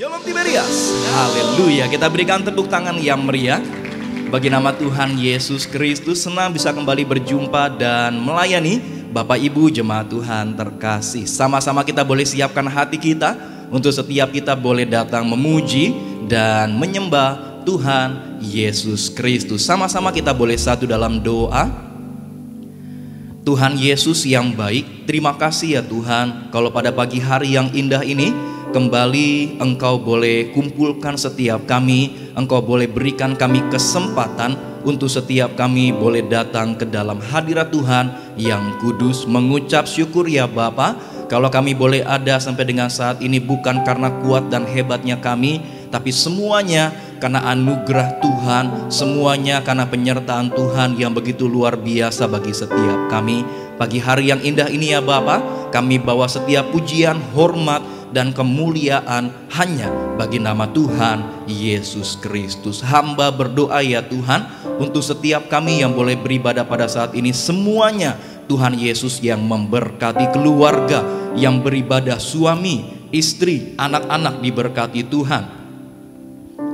Shalom Tiberias. Haleluya. Kita berikan tepuk tangan yang meriah bagi nama Tuhan Yesus Kristus. Senang bisa kembali berjumpa dan melayani Bapak Ibu jemaat Tuhan terkasih. Sama-sama kita boleh siapkan hati kita untuk setiap kita boleh datang memuji dan menyembah Tuhan Yesus Kristus. Sama-sama kita boleh satu dalam doa. Tuhan Yesus yang baik, terima kasih ya Tuhan, kalau pada pagi hari yang indah ini kembali Engkau boleh kumpulkan setiap kami. Engkau boleh berikan kami kesempatan untuk setiap kami boleh datang ke dalam hadirat Tuhan yang kudus, mengucap syukur ya Bapa. Kalau kami boleh ada sampai dengan saat ini bukan karena kuat dan hebatnya kami, tapi semuanya karena anugerah Tuhan, semuanya karena penyertaan Tuhan yang begitu luar biasa bagi setiap kami. Pagi hari yang indah ini ya Bapa, kami bawa setiap pujian, hormat, dan kemuliaan hanya bagi nama Tuhan Yesus Kristus. Hamba berdoa ya Tuhan untuk setiap kami yang boleh beribadah pada saat ini, semuanya Tuhan Yesus yang memberkati keluarga yang beribadah, suami, istri, anak-anak diberkati Tuhan.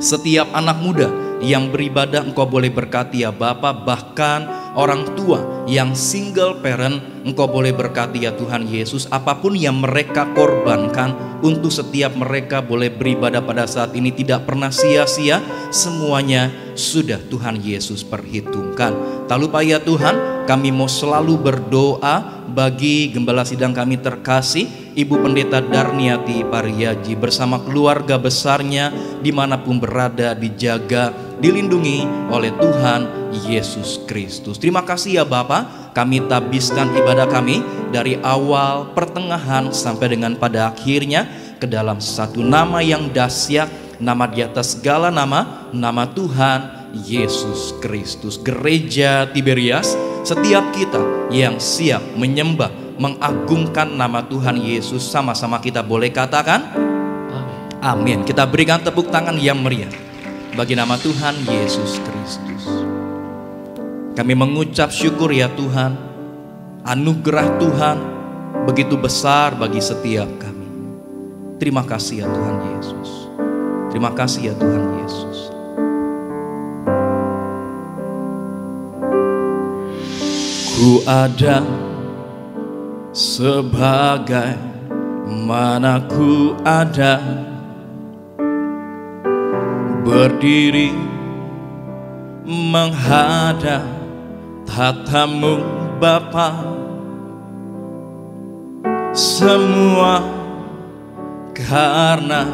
Setiap anak muda yang beribadah Engkau boleh berkati ya Bapa. Bahkan orang tua yang single parent Engkau boleh berkati ya Tuhan Yesus. Apapun yang mereka korbankan untuk setiap mereka boleh beribadah pada saat ini tidak pernah sia-sia. Semuanya sudah Tuhan Yesus perhitungkan. Tak lupa ya Tuhan, kami mau selalu berdoa bagi gembala sidang kami terkasih, Ibu Pendeta Darniati Pariyaji bersama keluarga besarnya, dimanapun berada, dijaga, dilindungi oleh Tuhan Yesus Kristus. Terima kasih ya Bapa, kami tabiskan ibadah kami dari awal, pertengahan, sampai dengan pada akhirnya ke dalam satu nama yang dahsyat, nama di atas segala nama, nama Tuhan Yesus Kristus. Gereja Tiberias, setiap kita yang siap menyembah, mengagungkan nama Tuhan Yesus, sama-sama kita boleh katakan amin. Kita berikan tepuk tangan yang meriah bagi nama Tuhan Yesus Kristus. Kami mengucap syukur ya Tuhan, anugerah Tuhan begitu besar bagi setiap kami. Terima kasih ya Tuhan Yesus. Terima kasih ya Tuhan Yesus. Ku ada sebagai mana ku ada, berdiri menghadap tatamu Bapa. Semua karena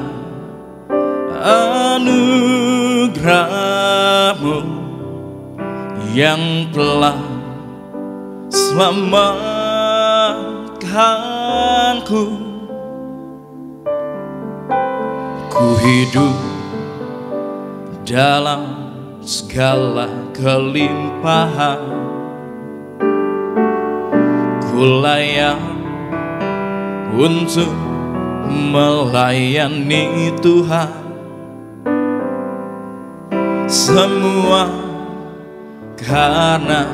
anugerah-Mu yang telah selamatkanku. Ku hidup dalam segala kelimpahan, ku layak untuk melayani Tuhan. Semua karena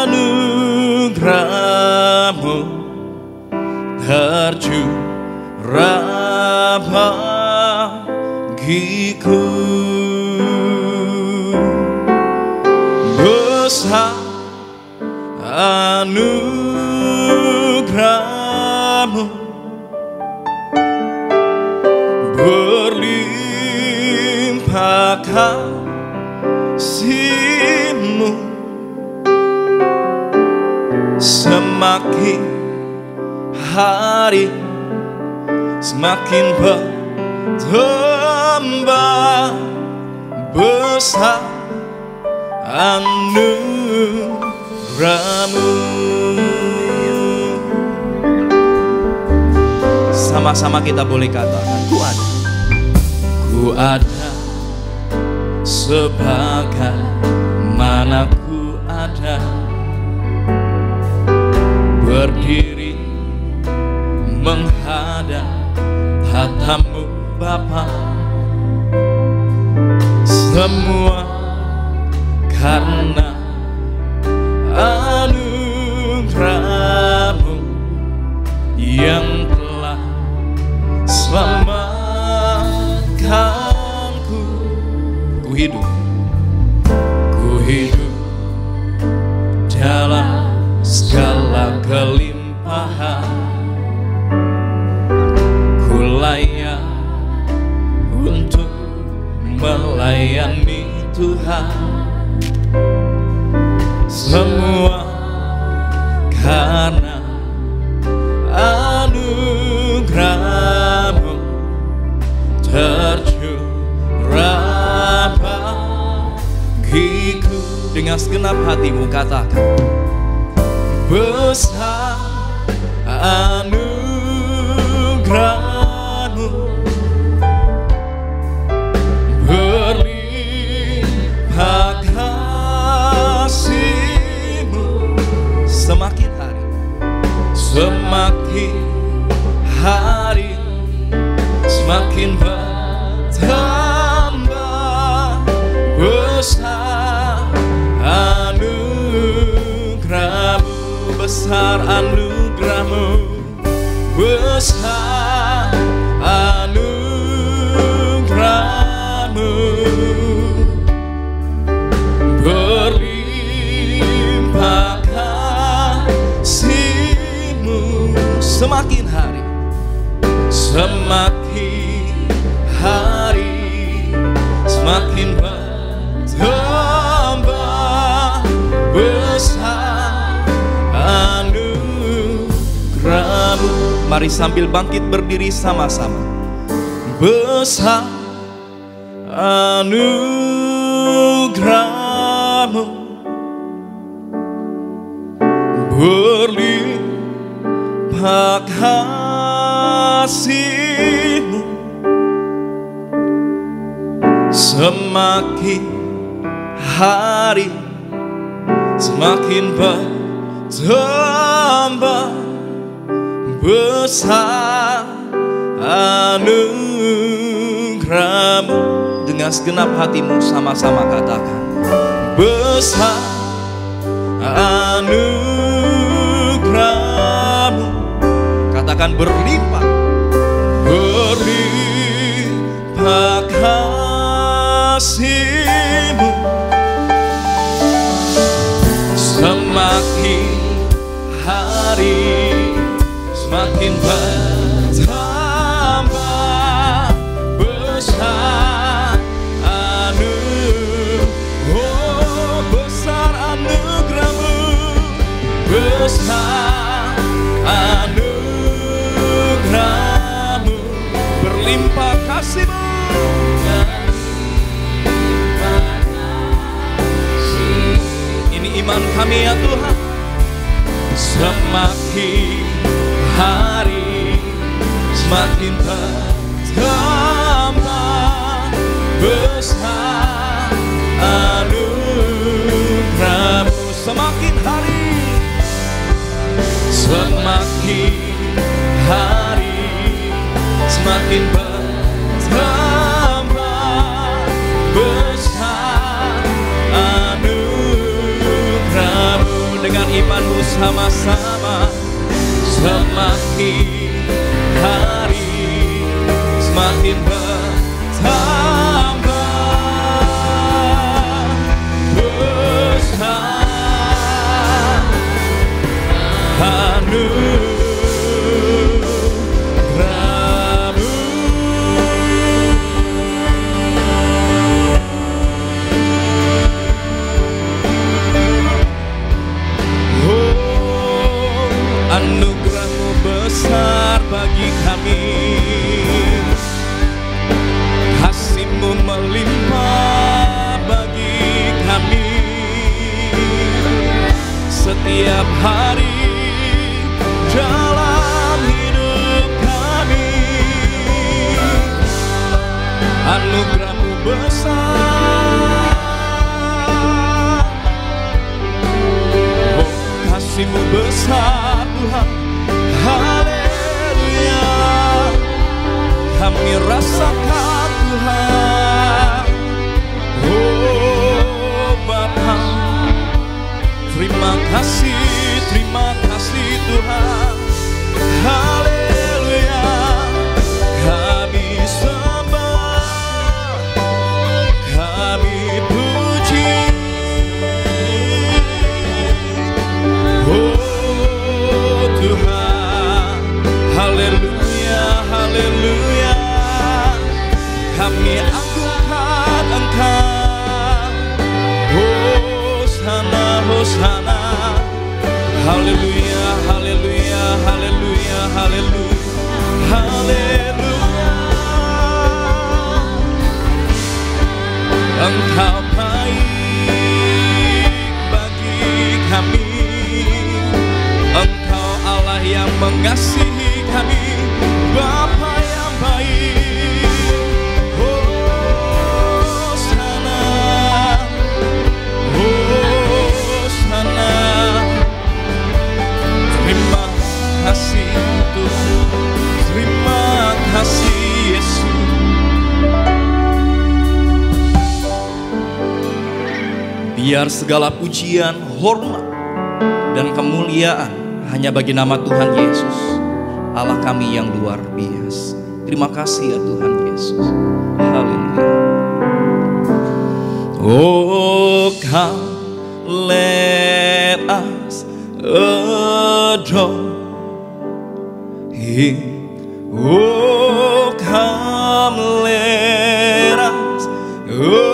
anugerah-Mu tercurah bagiku. Besar anugerah-Mu, berlimpah kasih-Mu, semakin hari semakin bertambah besar anugerah-Mu. Sama-sama kita boleh katakan, ku ada sebagai mana ku ada, berdiri menghadap tatamu Bapa. Semua karena anugerah-Mu yang telah selamat hidup dalam segala kelimpahan, ku layak untuk melayani Tuhan. Semua karena anugerah-Mu tercurah bagiku. Dengan segenap hatimu katakan, besar anugerah-Mu, berlimpah kasih-Mu. Semakin hari semakin bertambah besar anugerah-Mu, besar anugerah-Mu, besar anugerah-Mu, berlimpah kasih-Mu. Semakin hari semakin bertambah besar anugerah-Mu. Mari sambil bangkit berdiri sama-sama. Besar anugerah-Mu, berlimpah kasih-Mu. Semakin hari semakin bertambah besar anugerah-Mu. Dengan segenap hatimu sama-sama katakan, besar anugerah-Mu. Katakan berlimpah kasih-Mu. Semakin hari semakin bertambah besar besar anugerah-Mu, besar anugerah-Mu, berlimpah kasih-Mu. Iman kami ya Tuhan. Semakin hari semakin bertambah besar anugerah-Mu. Semakin hari semakin bertambah besar anugerah-Mu. Dengan imanmu sama-sama. Semakin hari semakin bertambah besar anugerah-Mu. Anugerah-Mu besar bagi kami, kasih-Mu melimpah bagi kami. Setiap hari dalam hidup kami, anugerah-Mu besar, oh kasih-Mu besar Tuhan. Haleluya, kami rasakan Tuhan. Oh Bapa, terima kasih Tuhan. Haleluya, kami sembah, kami Biar segala pujian, hormat, dan kemuliaan hanya bagi nama Tuhan Yesus, Allah kami yang luar biasa. Terima kasih ya Tuhan Yesus. Haleluya. Oh, come, let us adore Him. Oh, come, let us adore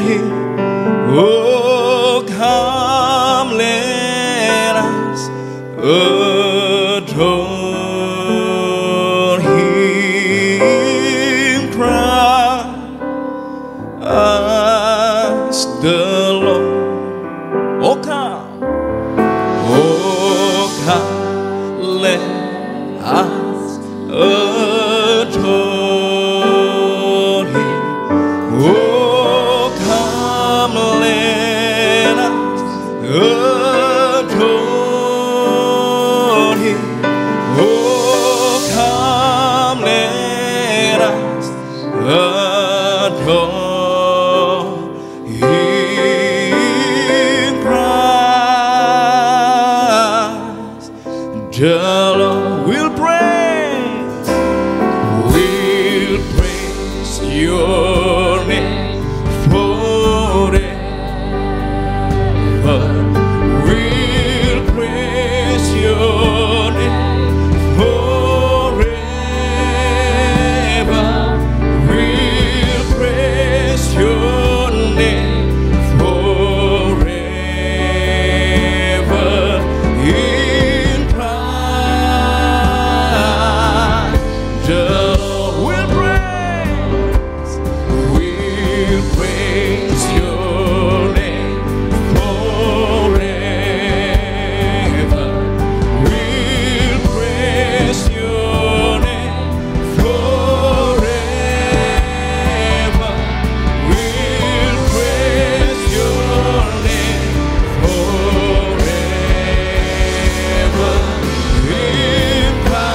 Him. Oh, come, let us adore Him. Christ the Lord. Oh, come, let us adore Him. Oh, come, let us adore Him. Oh, come, let us adore Him. Christ the Lord. Will praise your name forever. We'll praise your name forever. We'll praise your name forever. In Christ the Lord will praise. We'll praise your name forever. We'll praise your name forever. We'll praise your name forever. In Christ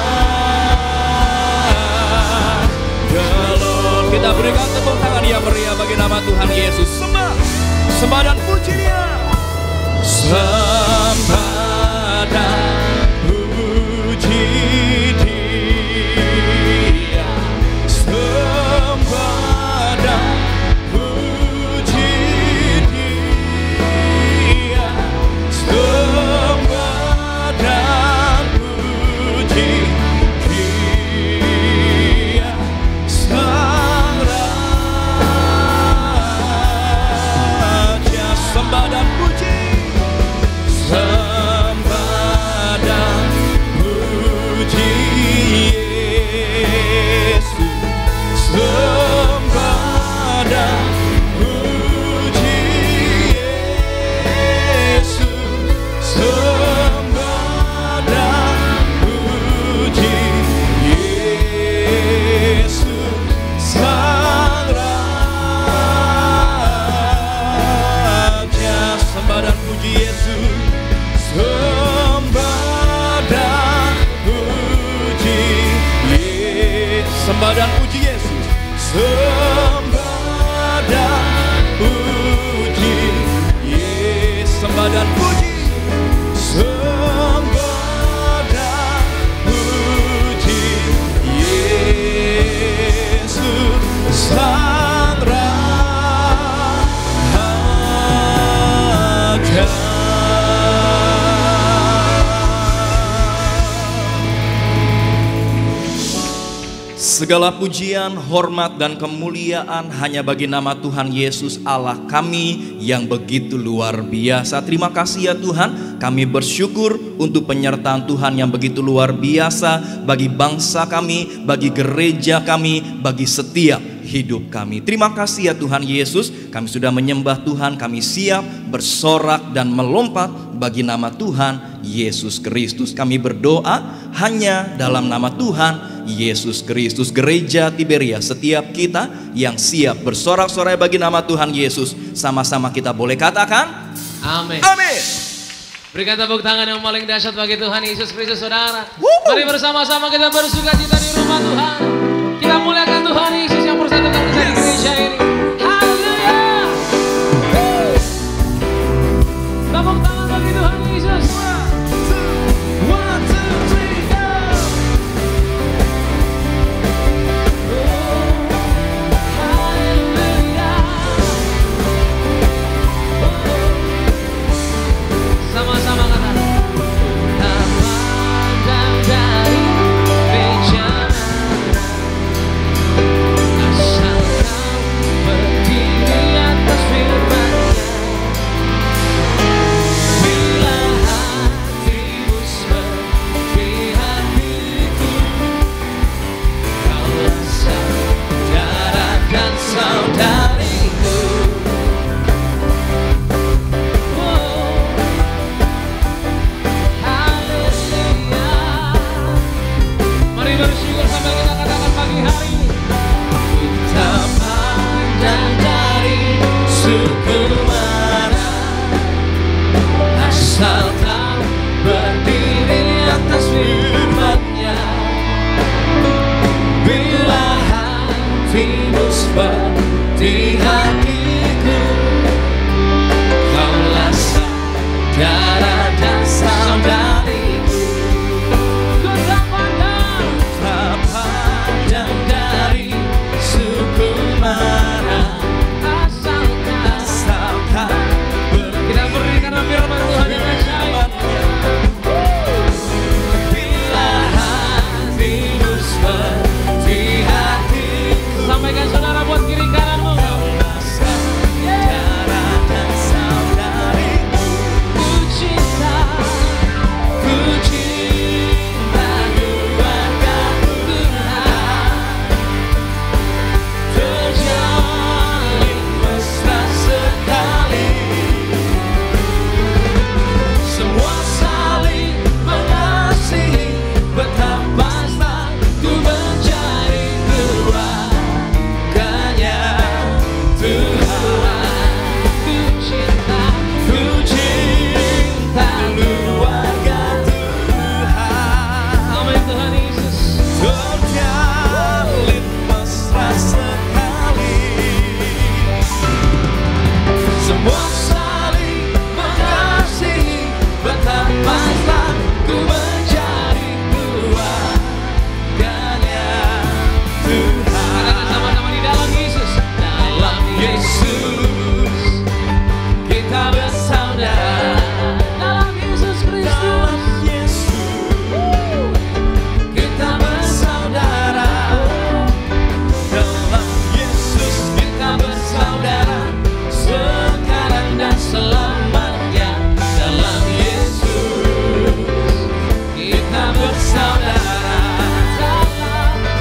the Lord. Kita berikan tepuk tangan yang meriah bagi nama Tuhan Yesus. Sembah dan puji Dia. Sembah dan puji Dia. Sembah dan puji Dia. Sembah dan puji Dia. Sang Raja. Sembah dan puji. Sembah dan puji Yesus. Sembah dan puji Yesus. Sembah dan puji Yesus. Sang Raja. Sembah dan puji Yesus. Sembah dan puji Yesus. Sembah dan puji Yesus. Sembah dan puji Yesus. Sembah dan puji. Sembah dan puji Yesus. Sang Raja. Segala pujian, hormat, dan kemuliaan hanya bagi nama Tuhan Yesus Allah kami yang begitu luar biasa. Terima kasih ya Tuhan, kami bersyukur untuk penyertaan Tuhan yang begitu luar biasa bagi bangsa kami, bagi gereja kami, bagi setiap hidup kami. Terima kasih ya Tuhan Yesus, kami sudah menyembah Tuhan, kami siap bersorak dan melompat bagi nama Tuhan Yesus Kristus. Kami berdoa hanya dalam nama Tuhan Yesus Kristus. Gereja Tiberias, setiap kita yang siap bersorak-sorai bagi nama Tuhan Yesus, sama-sama kita boleh katakan amin. Amin. Berikan tepuk tangan yang paling dahsyat bagi Tuhan Yesus Kristus, saudara. Mari bersama-sama kita bersukacita di rumah Tuhan. Kita muliakan Tuhan Yesus yang persatukan kita di gereja ini. Haleluya. di hatiku. Kaulah saudara dan saudariku. Ku tak pandang dari suku mana, asalkan kita beri karena firman Tuhan yang ajaib. Bila hatimu seperti hatiku, sampaikan saudara buat kiri kananmu. Saudara dan saudariku, ku cinta keluargaku Tuhan, terjalin mesra sekali. Semua saling mengasihi, betapa ku menjadi keluarganya Tuhan. Ku cinta keluarga Tuhan. Amin Tuhan Yesus. Terjalin mesra sekali. Semua saling mengasihi, betapa ku menjadi keluarganya Tuhan. Katakan sama-sama di dalam Yesus. Dalam Yesus kita bersaudara. Dalam Yesus Kristus kita bersaudara. Dalam Yesus kita bersaudara, sekarang dan selamanya. Dalam Yesus kita bersaudara.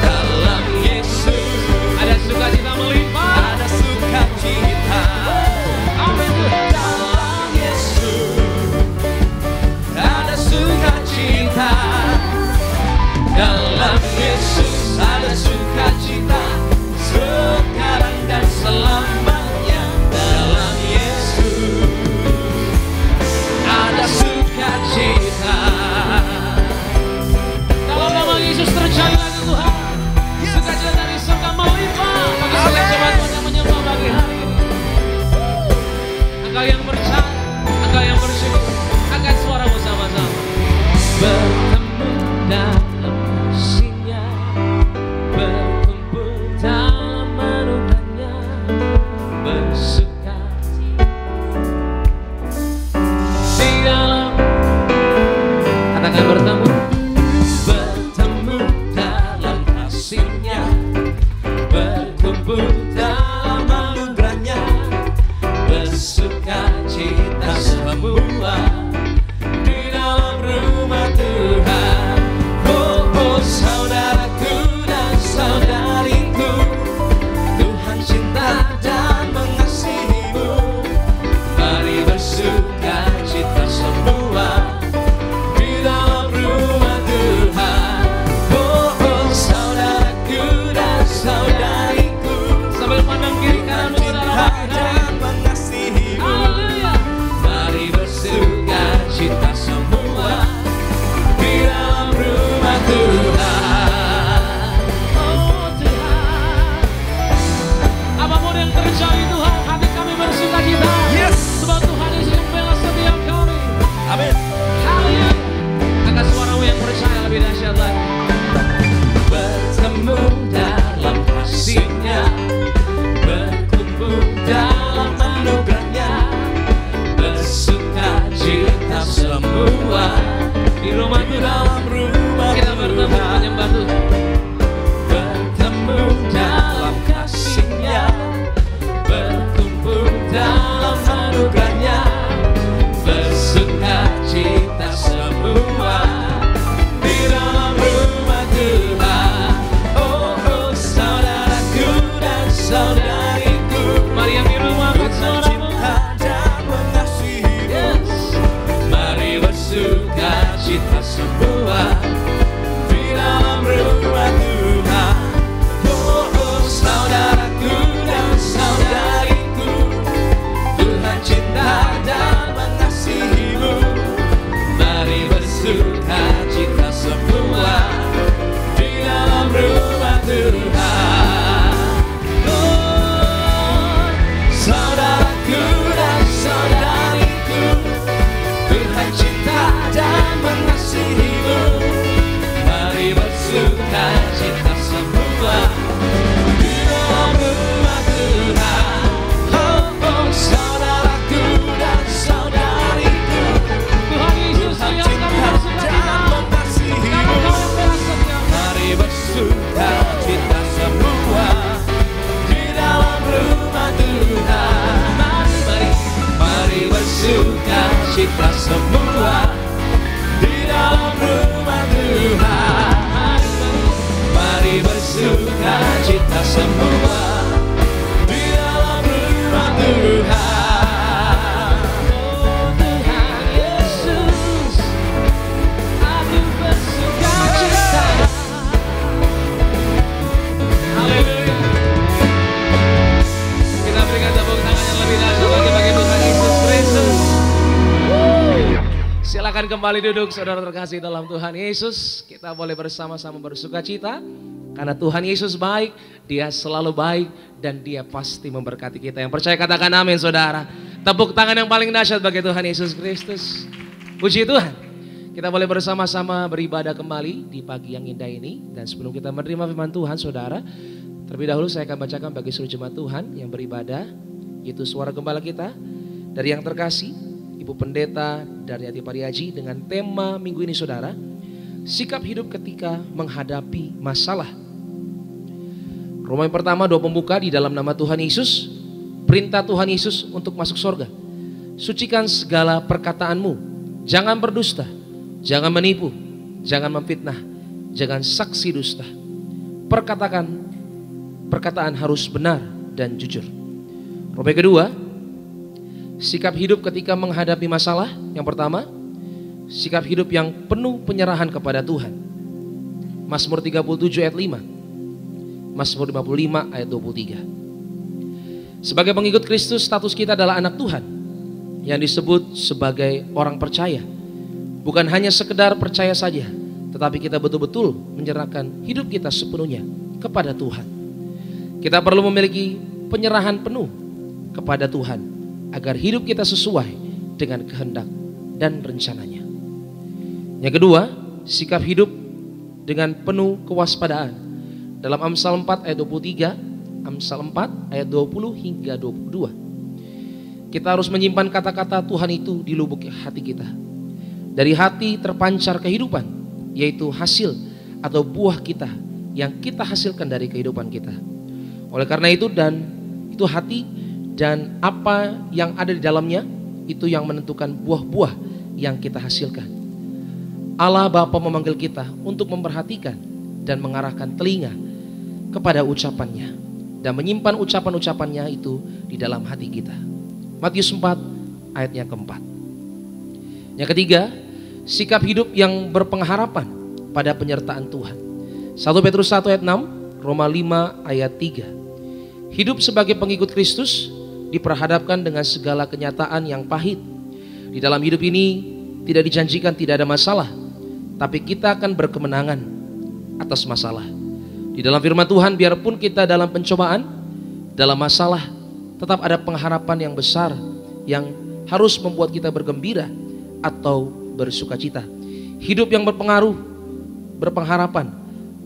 Dalam Yesus ada sukacita melimpah, ada sukacita. Amin. Dalam Yesus ada sukacita. Dalam Yesus ada sukacita, sekarang dan selamanya. Dalam Yesus ada sukacita. Dalam nama Yesus terjadilah Tuhan, sukacita dari surga melimpah bagi setiap jemaat Tuhan yang menyembah pagi hari ini. Engkau yang percaya, engkau yang bersyukur, angkat suaramu sama-sama. Bertemu dalam sinyal bersukacita semua di dalam rumah Tuhan. Oh, oh, saudaraku dan saudariku, Tuhan Yesus lihat kami bersukacita. Kalau kau yang bersedia, mari bersukacita semua di dalam rumah Tuhan. Mari bersukacita semua di dalam rumah Tuhan. Mari bersukacita semua di dalam rumah Tuhan. Oh Tuhan Yesus, aku bersukacita. Haleluya. Kita berikan tepuk tangan yang lebih dahsyat bagi Tuhan Yesus Kristus. Silakan kembali duduk saudara terkasih dalam Tuhan Yesus. Kita boleh bersama-sama bersukacita karena Tuhan Yesus baik, Dia selalu baik dan Dia pasti memberkati kita. Yang percaya katakan amin saudara. Tepuk tangan yang paling dahsyat bagi Tuhan Yesus Kristus. Puji Tuhan. Kita boleh bersama-sama beribadah kembali di pagi yang indah ini. Dan sebelum kita menerima firman Tuhan saudara, terlebih dahulu saya akan bacakan bagi seluruh jemaat Tuhan yang beribadah, yaitu suara gembala kita dari yang terkasih Ibu Pendeta Daryati Pariaji dengan tema minggu ini saudara, sikap hidup ketika menghadapi masalah. Roma yang pertama 2 pembuka di dalam nama Tuhan Yesus, perintah Tuhan Yesus untuk masuk surga. Sucikan segala perkataanmu, jangan berdusta, jangan menipu, jangan memfitnah, jangan saksi dusta. Perkataan harus benar dan jujur. Roma yang kedua, sikap hidup ketika menghadapi masalah. Yang pertama, sikap hidup yang penuh penyerahan kepada Tuhan. Mazmur 37 ayat 5. Mazmur 55 ayat 23. Sebagai pengikut Kristus, status kita adalah anak Tuhan yang disebut sebagai orang percaya. Bukan hanya sekedar percaya saja, tetapi kita betul-betul menyerahkan hidup kita sepenuhnya kepada Tuhan. Kita perlu memiliki penyerahan penuh kepada Tuhan agar hidup kita sesuai dengan kehendak dan rencananya. Yang kedua, sikap hidup dengan penuh kewaspadaan. Dalam Amsal 4 ayat 23, Amsal 4 ayat 20 hingga 22. Kita harus menyimpan kata-kata Tuhan itu di lubuk hati kita. Dari hati terpancar kehidupan, yaitu hasil atau buah kita yang kita hasilkan dari kehidupan kita. Oleh karena itu hati dan apa yang ada di dalamnya itu yang menentukan buah-buah yang kita hasilkan. Allah Bapa memanggil kita untuk memperhatikan dan mengarahkan telinga kepada ucapannya dan menyimpan ucapan-ucapannya itu di dalam hati kita. Matius 4 ayatnya keempat. Yang ketiga, sikap hidup yang berpengharapan pada penyertaan Tuhan. 1 Petrus 1 ayat 6, Roma 5 ayat 3. Hidup sebagai pengikut Kristus diperhadapkan dengan segala kenyataan yang pahit. Di dalam hidup ini tidak dijanjikan tidak ada masalah, tapi kita akan berkemenangan atas masalah. Di dalam firman Tuhan, biarpun kita dalam pencobaan, dalam masalah, tetap ada pengharapan yang besar yang harus membuat kita bergembira atau bersukacita. Hidup yang berpengharapan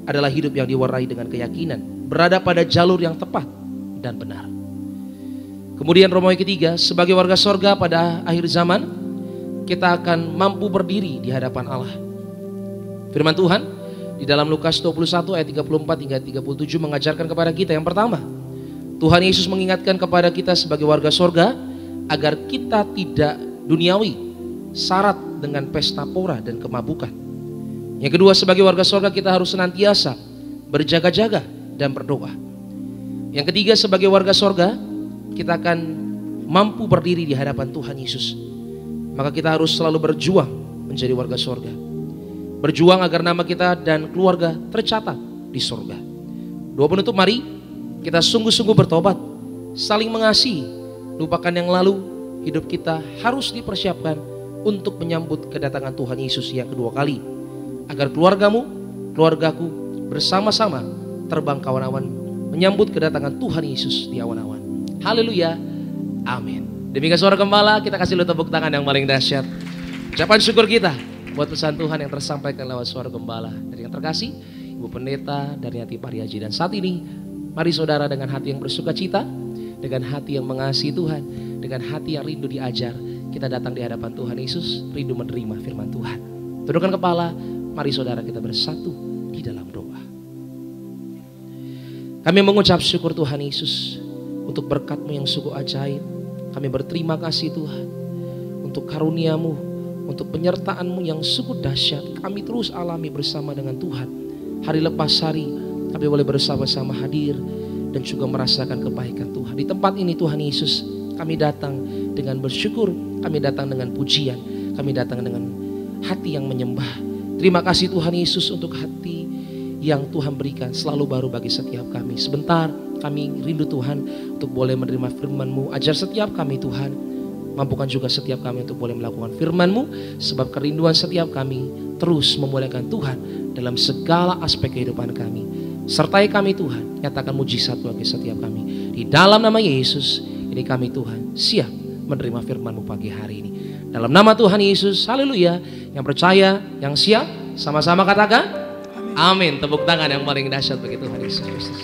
adalah hidup yang diwarnai dengan keyakinan, berada pada jalur yang tepat dan benar. Kemudian Roma yang ketiga, sebagai warga sorga pada akhir zaman, kita akan mampu berdiri di hadapan Allah. Firman Tuhan di dalam Lukas 21 ayat 34 hingga 37 mengajarkan kepada kita yang pertama, Tuhan Yesus mengingatkan kepada kita sebagai warga sorga agar kita tidak duniawi, syarat dengan pesta pora dan kemabukan. Yang kedua, sebagai warga sorga kita harus senantiasa berjaga-jaga dan berdoa. Yang ketiga, sebagai warga sorga kita akan mampu berdiri di hadapan Tuhan Yesus. Maka kita harus selalu berjuang menjadi warga sorga. Berjuang agar nama kita dan keluarga tercatat di sorga. Doa penutup, mari kita sungguh-sungguh bertobat, saling mengasihi, lupakan yang lalu. Hidup kita harus dipersiapkan untuk menyambut kedatangan Tuhan Yesus yang kedua kali. Agar keluargamu, keluargaku bersama-sama terbang ke awan-awan menyambut kedatangan Tuhan Yesus di awan-awan. Haleluya, amin. Demikian suara gembala, kita kasih lu tepuk tangan yang paling dahsyat. Ucapan syukur kita buat pesan Tuhan yang tersampaikan lewat suara gembala. Dari yang terkasih Ibu Pendeta dari hati Pariaji. Dan saat ini mari saudara dengan hati yang bersuka cita, dengan hati yang mengasihi Tuhan, dengan hati yang rindu diajar, kita datang di hadapan Tuhan Yesus, rindu menerima firman Tuhan. Tundukkan kepala, mari saudara kita bersatu di dalam doa. Kami mengucap syukur Tuhan Yesus untuk berkat-Mu yang sungguh ajaib. Kami berterima kasih Tuhan untuk karunia-Mu, untuk penyertaan-Mu yang sungguh dahsyat. Kami terus alami bersama dengan Tuhan. Hari lepas hari kami boleh bersama-sama hadir dan juga merasakan kebaikan Tuhan. Di tempat ini Tuhan Yesus, kami datang dengan bersyukur, kami datang dengan pujian, kami datang dengan hati yang menyembah. Terima kasih Tuhan Yesus untuk hati yang Tuhan berikan selalu baru bagi setiap kami. Sebentar kami rindu Tuhan untuk boleh menerima firman-Mu. Ajar setiap kami Tuhan, mampukan juga setiap kami untuk boleh melakukan firman-Mu, sebab kerinduan setiap kami terus memuliakan Tuhan dalam segala aspek kehidupan kami. Sertai kami Tuhan, nyatakan mujizat bagi setiap kami. Di dalam nama Yesus, ini kami Tuhan siap menerima firman-Mu pagi hari ini. Dalam nama Tuhan Yesus, haleluya. Yang percaya, yang siap, sama-sama katakan amin. Tepuk tangan yang paling dahsyat bagi Tuhan Yesus Kristus.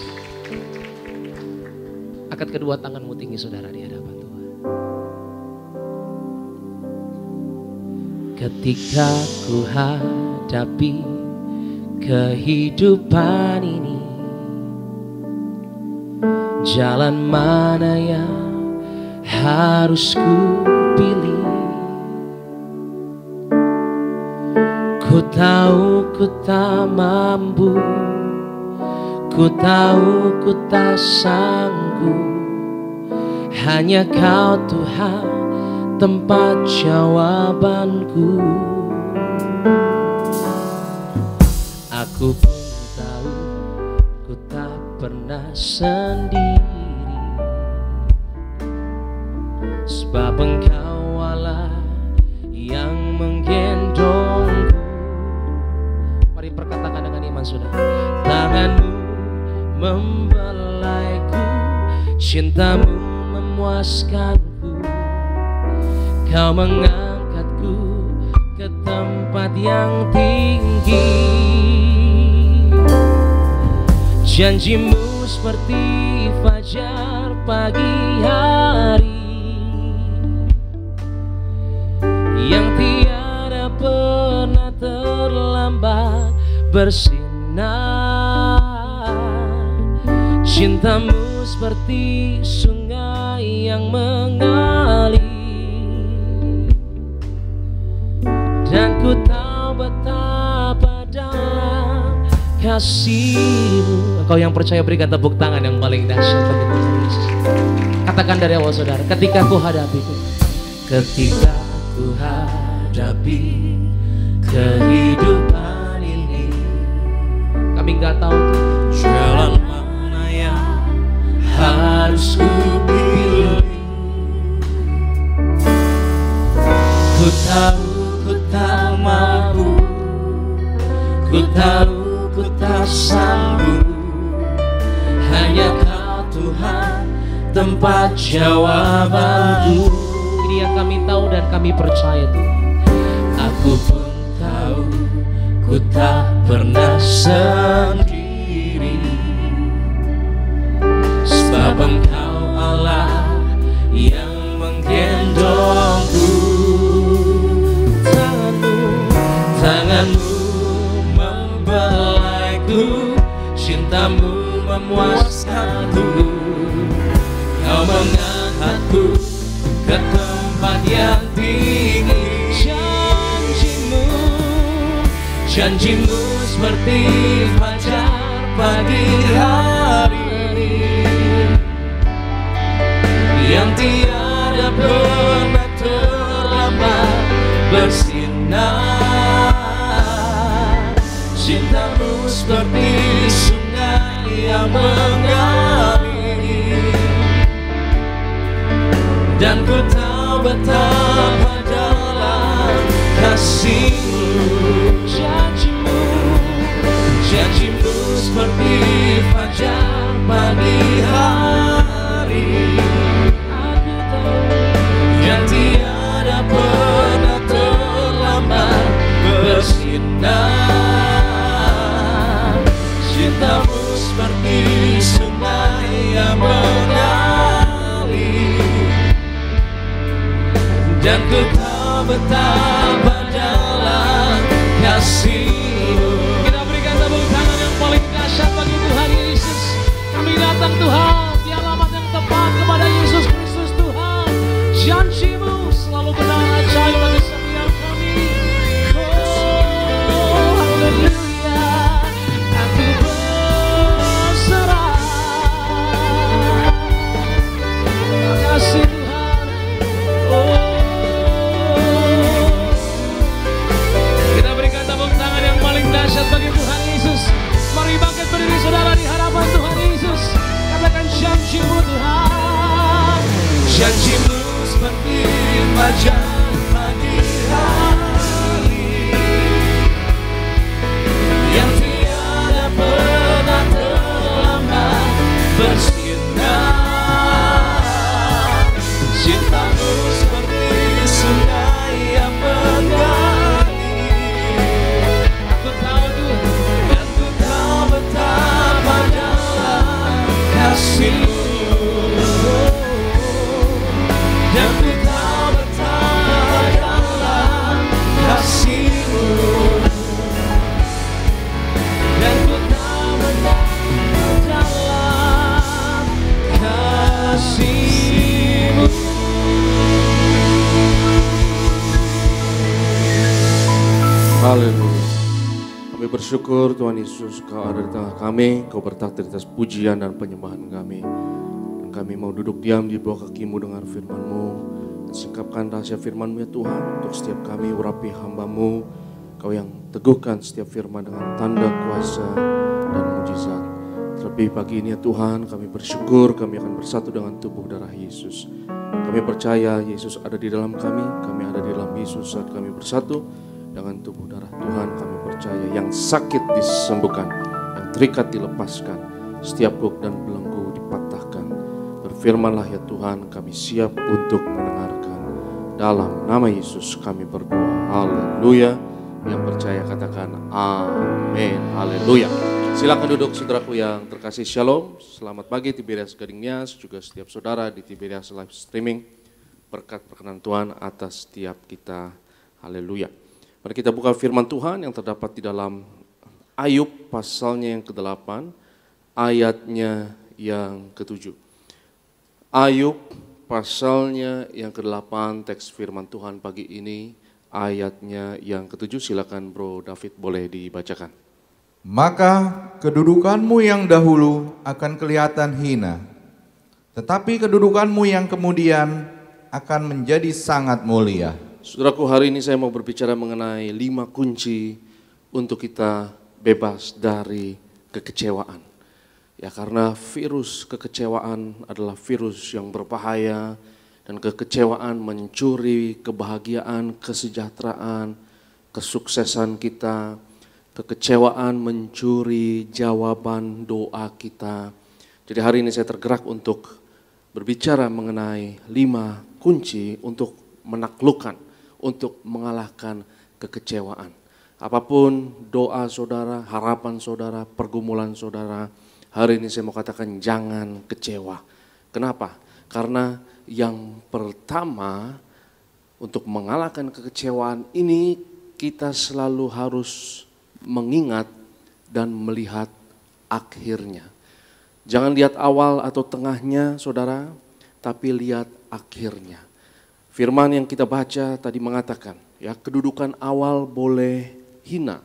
Angkat kedua tanganmu tinggi saudara di hadapan Tuhan. Ketika ku hadapi kehidupan ini, jalan mana yang harus ku pilih? Ku tahu ku tak mampu, ku tahu ku tak sanggup. Hanya Kau Tuhan tempat jawabanku. Aku pun tahu ku tak pernah sendiri, sebab Engkau Allah yang menggendongku. Mari perkatakan dengan iman saudara. Tangan-Mu membelaiku, cinta-Mu memuaskanku. Kau mengangkatku ke tempat yang tinggi. Janji-Mu seperti fajar pagi hari yang tiada pernah terlambat bersinar. Cinta-Mu seperti sungai yang mengalir, dan ku tahu betapa dalam kasih-Mu. Kau yang percaya berikan tepuk tangan yang paling dahsyat bagi Tuhan Yesus. Katakan dari awal saudara, ketika ku hadapi itu, ketika ku hadapi kehidupan ini, kami gak tahu jalan mana yang harus ku pilih. Ku tahu ku tak mampu, ku tahu ku tak sanggup. Hanya Kau Tuhan tempat jawabanku. Ini yang kami tahu dan kami percaya Tuhan. Aku pun tahu ku tak pernah sendiri, sebab Engkau Allah yang menggendongku. Tangan-Mu membelaiku, cinta-Mu memuaskanku. Kau mengangkatku ke tempat yang tinggi. Janji-Mu seperti fajar pagi hari yang tiada pernah terlambat bersinar. Cinta-Mu seperti sungai yang mengalir, dan ku tahu betapa dalam kasih-Mu. Janji-Mu Cintamu seperti sungai yang mengalir, dan ku tahu betapa dalam kasih-Mu. Kita berikan tepuk tangan yang paling dahsyat bagi Tuhan Yesus. Kami datang Tuhan di alamat yang tepat kepada Yesus Kristus Tuhan. Janji-Mu selalu benar, ajaib bagi setiap kami. Oh, haleluya, aku berserah. Terima kasih Tuhan. Kita berikan tepuk tangan yang paling dahsyat bagi Tuhan Yesus. Mari bangkit berdiri saudara di hadapan Tuhan Yesus. Katakan janji-Mu Tuhan. Janji-Mu seperti fajar pagi hari, yang tiada pernah terlambat bersinar. Cintamu seperti sungai yang mengalir, Aku tahu Tuhan, dan ku tahu betapa dalam kasih-Mu, dan ku tahu betapa dalam kasih-Mu, dan ku tahu betapa dalam kasih-Mu. Haleluya. Kami bersyukur Tuhan Yesus, Kau ada di tengah kami, Kau bertakhta di atas pujian dan penyembahan kami. Dan kami mau duduk diam di bawah kaki-Mu dengar firman-Mu, dan singkapkan rahasia firman-Mu ya Tuhan, untuk setiap kami urapi hamba-Mu, Kau yang teguhkan setiap firman dengan tanda kuasa dan mujizat. Terlebih pagi ini ya Tuhan, kami bersyukur kami akan bersatu dengan tubuh darah Yesus. Kami percaya Yesus ada di dalam kami ada di dalam Yesus saat kami bersatu dengan tubuh darah Tuhan. Kami percaya yang sakit disembuhkan, yang terikat dilepaskan, setiap gok dan belenggu dipatahkan. Berfirmanlah ya Tuhan, kami siap untuk mendengarkan. Dalam nama Yesus kami berdoa, haleluya. Yang percaya katakan amin, haleluya. Silakan duduk saudaraku yang terkasih, shalom. Selamat pagi Tiberias Gading Nias, juga setiap saudara di Tiberias live streaming. Berkat perkenan Tuhan atas setiap kita, haleluya. Mari kita buka firman Tuhan yang terdapat di dalam Ayub pasalnya yang ke-8, ayatnya yang ke-7. Ayub pasalnya yang ke-8, teks firman Tuhan pagi ini, ayatnya yang ke-7. Silakan Bro David boleh dibacakan. Maka kedudukanmu yang dahulu akan kelihatan hina, tetapi kedudukanmu yang kemudian akan menjadi sangat mulia. Saudaraku, hari ini saya mau berbicara mengenai 5 kunci untuk kita bebas dari kekecewaan. Ya, karena virus kekecewaan adalah virus yang berbahaya, dan kekecewaan mencuri kebahagiaan, kesejahteraan, kesuksesan kita. Kekecewaan mencuri jawaban doa kita. Jadi hari ini saya tergerak untuk berbicara mengenai 5 kunci untuk menaklukkan, untuk mengalahkan kekecewaan. Apapun doa saudara, harapan saudara, pergumulan saudara, hari ini saya mau katakan jangan kecewa. Kenapa? Karena yang pertama, untuk mengalahkan kekecewaan ini kita selalu harus mengingat dan melihat akhirnya. Jangan lihat awal atau tengahnya saudara, tapi lihat akhirnya. Firman yang kita baca tadi mengatakan, ya, kedudukan awal boleh hina,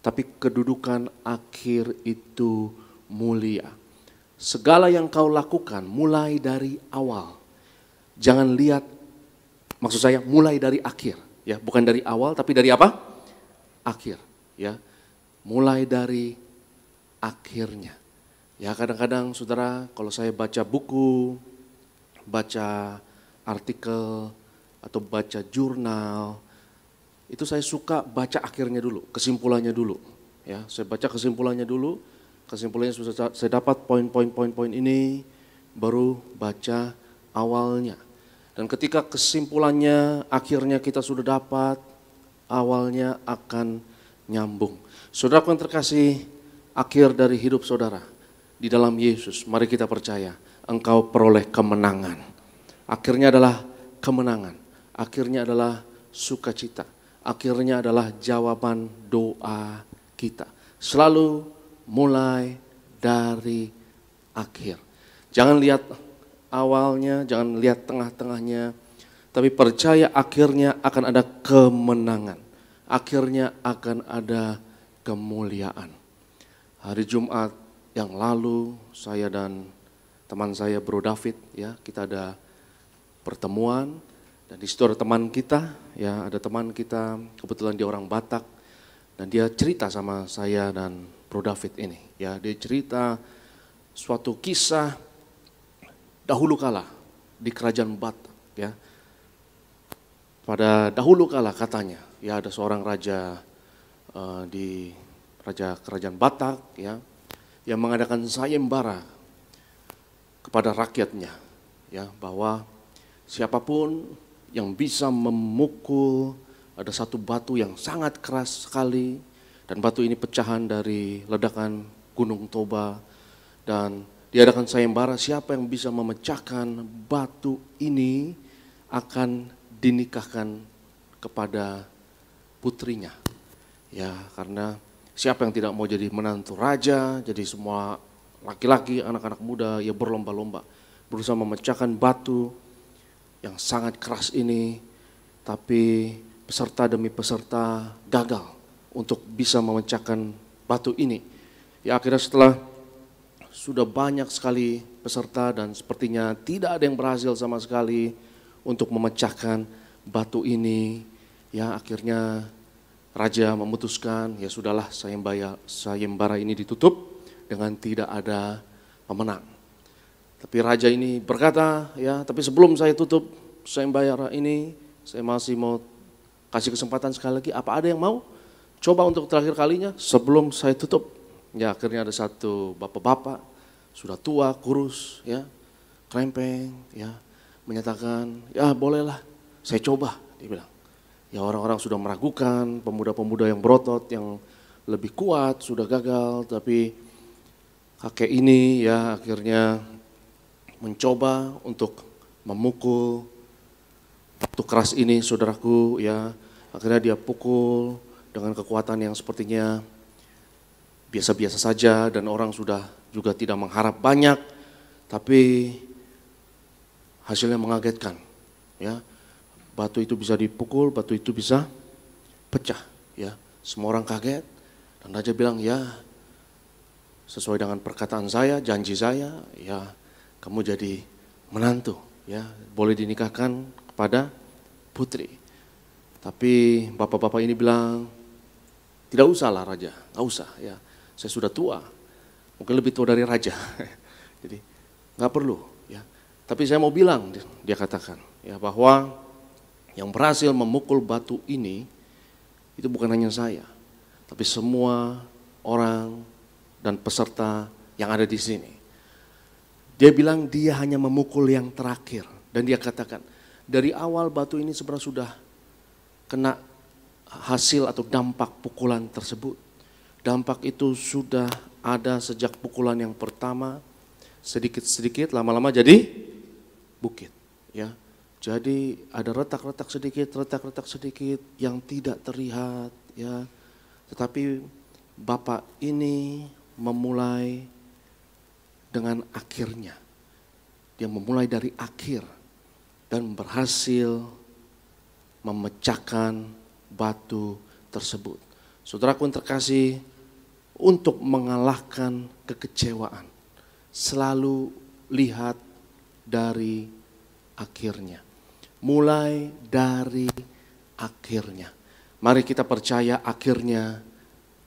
tapi kedudukan akhir itu mulia. Segala yang kau lakukan mulai dari awal. Jangan lihat, maksud saya mulai dari akhir, ya, bukan dari awal tapi dari apa? Akhir, ya. Mulai dari akhirnya. Ya, kadang-kadang saudara, kalau saya baca buku, baca artikel, atau baca jurnal, itu saya suka baca akhirnya dulu, kesimpulannya dulu. Ya, saya baca kesimpulannya dulu, kesimpulannya sudah saya dapat poin-poin ini, baru baca awalnya. Dan ketika kesimpulannya akhirnya kita sudah dapat, awalnya akan nyambung. Saudaraku yang terkasih, akhir dari hidup saudara di dalam Yesus, mari kita percaya engkau peroleh kemenangan. Akhirnya adalah kemenangan, akhirnya adalah sukacita, akhirnya adalah jawaban doa kita. Selalu mulai dari akhir. Jangan lihat awalnya, jangan lihat tengah-tengahnya, tapi percaya akhirnya akan ada kemenangan. Akhirnya akan ada kemuliaan. Hari Jumat yang lalu saya dan teman saya Bro David, ya, kita ada pertemuan dan di situ ada teman kita, ya, ada teman kita, kebetulan dia orang Batak dan dia cerita sama saya dan Bro David ini, ya, dia cerita suatu kisah dahulu kala di kerajaan Batak, ya. Pada dahulu kala katanya, ya, ada seorang raja di kerajaan Batak, ya, yang mengadakan sayembara kepada rakyatnya, ya, bahwa siapapun yang bisa memukul, ada satu batu yang sangat keras sekali dan batu ini pecahan dari ledakan Gunung Toba dan diadakan sayembara, siapa yang bisa memecahkan batu ini akan dinikahkan kepada putrinya. Ya, karena siapa yang tidak mau jadi menantu raja, jadi semua laki-laki, anak-anak muda, ya berlomba-lomba berusaha memecahkan batu yang sangat keras ini, tapi peserta demi peserta gagal untuk bisa memecahkan batu ini. Ya, akhirnya setelah sudah banyak sekali peserta dan sepertinya tidak ada yang berhasil sama sekali untuk memecahkan batu ini, ya, akhirnya raja memutuskan, ya sudahlah, sayembara ini ditutup dengan tidak ada pemenang. Tapi raja ini berkata, ya, tapi sebelum saya tutup sayembara ini, saya masih mau kasih kesempatan sekali lagi, apa ada yang mau coba untuk terakhir kalinya sebelum saya tutup? Ya, akhirnya ada satu bapak-bapak sudah tua, kurus, ya, krempeng, ya, menyatakan, ya bolehlah, saya coba, dia bilang. Ya, orang-orang sudah meragukan, pemuda-pemuda yang berotot, yang lebih kuat sudah gagal, tapi kakek ini, ya, akhirnya mencoba untuk memukul batu keras ini, saudaraku, ya, akhirnya dia pukul dengan kekuatan yang sepertinya biasa-biasa saja dan orang sudah juga tidak mengharap banyak, tapi hasilnya mengagetkan, ya. Batu itu bisa dipukul, batu itu bisa pecah, ya. Semua orang kaget dan raja bilang, ya, sesuai dengan perkataan saya, janji saya, ya, kamu jadi menantu, ya, boleh dinikahkan kepada putri. Tapi bapak-bapak ini bilang, tidak usahlah raja, nggak usah, ya, saya sudah tua, mungkin lebih tua dari raja, jadi nggak perlu, ya. Tapi saya mau bilang, dia katakan, ya, bahwa yang berhasil memukul batu ini itu bukan hanya saya, tapi semua orang dan peserta yang ada di sini. Dia bilang dia hanya memukul yang terakhir dan dia katakan dari awal batu ini sebenarnya sudah kena hasil atau dampak pukulan tersebut. Dampak itu sudah ada sejak pukulan yang pertama, sedikit-sedikit lama-lama jadi bukit, ya. Jadi ada retak-retak sedikit yang tidak terlihat, ya. Tetapi Bapak ini memulai dengan akhirnya. Dia memulai dari akhir dan berhasil memecahkan batu tersebut. Saudaraku yang terkasih, untuk mengalahkan kekecewaan, selalu lihat dari akhirnya. Mulai dari akhirnya. Mari kita percaya akhirnya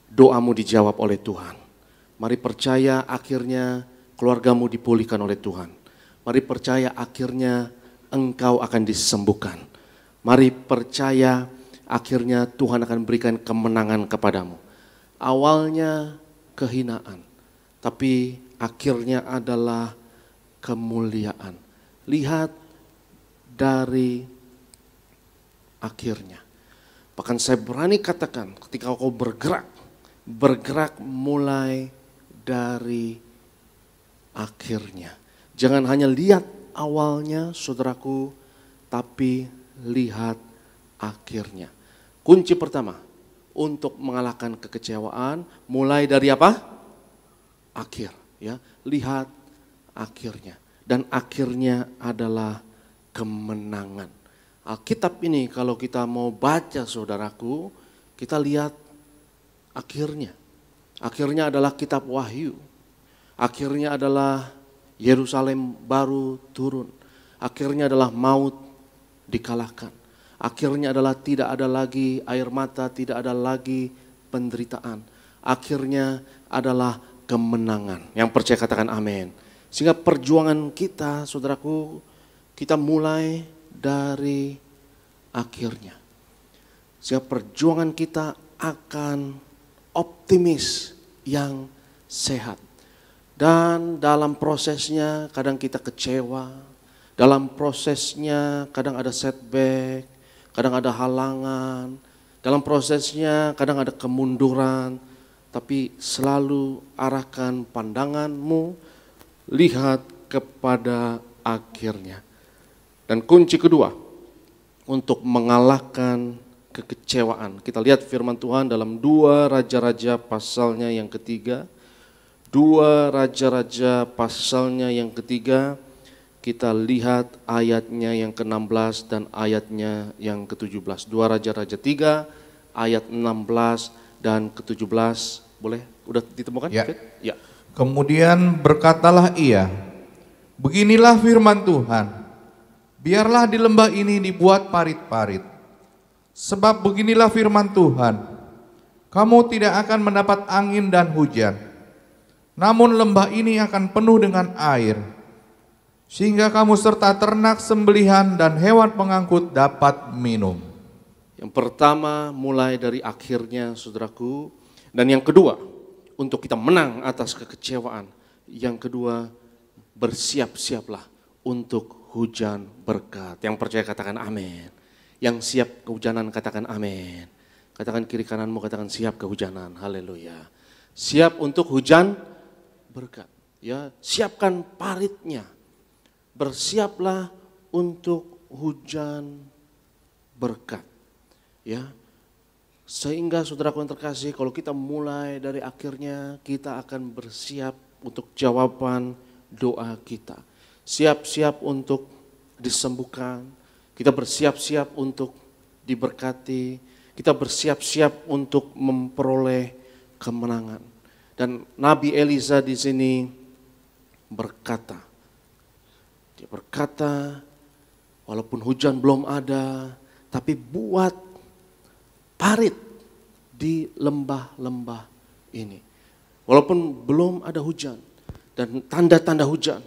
doamu dijawab oleh Tuhan. Mari percaya akhirnya keluargamu dipulihkan oleh Tuhan. Mari percaya akhirnya engkau akan disembuhkan. Mari percaya akhirnya Tuhan akan berikan kemenangan kepadamu. Awalnya kehinaan, tapi akhirnya adalah kemuliaan. Lihat dari akhirnya. Bahkan saya berani katakan ketika kau bergerak mulai dari akhirnya. Jangan hanya lihat awalnya saudaraku, tapi lihat akhirnya. Kunci pertama untuk mengalahkan kekecewaan mulai dari apa? Akhir, ya. Lihat akhirnya. Dan akhirnya adalah kemenangan. Alkitab ini kalau kita mau baca saudaraku, kita lihat akhirnya. Akhirnya adalah kitab Wahyu. Akhirnya adalah Yerusalem baru turun. Akhirnya adalah maut dikalahkan. Akhirnya adalah tidak ada lagi air mata, tidak ada lagi penderitaan. Akhirnya adalah kemenangan. Yang percaya katakan amin. Sehingga perjuangan kita, saudaraku, kita mulai dari akhirnya. Sehingga perjuangan kita akan optimis yang sehat. Dan dalam prosesnya kadang kita kecewa, dalam prosesnya kadang ada setback, kadang ada halangan, dalam prosesnya kadang ada kemunduran, tapi selalu arahkan pandanganmu, lihat kepada akhirnya. Dan kunci kedua untuk mengalahkan kekecewaan. Kita lihat firman Tuhan dalam 2 Raja-Raja pasalnya yang ketiga. 2 Raja-Raja pasalnya yang ketiga. Kita lihat ayatnya yang ke-16 dan ayatnya yang ke-17. 2 Raja-Raja 3 ayat 16 dan ke-17. Boleh? Udah ditemukan? Ya. Ya. Kemudian berkatalah ia, beginilah firman Tuhan, biarlah di lembah ini dibuat parit-parit. Sebab beginilah firman Tuhan, kamu tidak akan mendapat angin dan hujan, namun lembah ini akan penuh dengan air, sehingga kamu serta ternak sembelihan dan hewan pengangkut dapat minum. Yang pertama mulai dari akhirnya saudaraku, dan yang kedua untuk kita menang atas kekecewaan. Yang kedua, bersiap-siaplah untuk hujan berkat. Yang percaya katakan amin. Yang siap kehujanan katakan amin. Katakan kiri kananmu, katakan siap kehujanan. Haleluya. Siap untuk hujan berkat. Ya, siapkan paritnya. Bersiaplah untuk hujan berkat. Ya. Sehingga saudaraku yang terkasih, kalau kita mulai dari akhirnya, kita akan bersiap untuk jawaban doa kita. Siap-siap untuk disembuhkan, kita bersiap-siap untuk diberkati, kita bersiap-siap untuk memperoleh kemenangan. Dan Nabi Elisa di sini berkata, dia berkata, walaupun hujan belum ada, tapi buat parit di lembah-lembah ini. Walaupun belum ada hujan dan tanda-tanda hujan,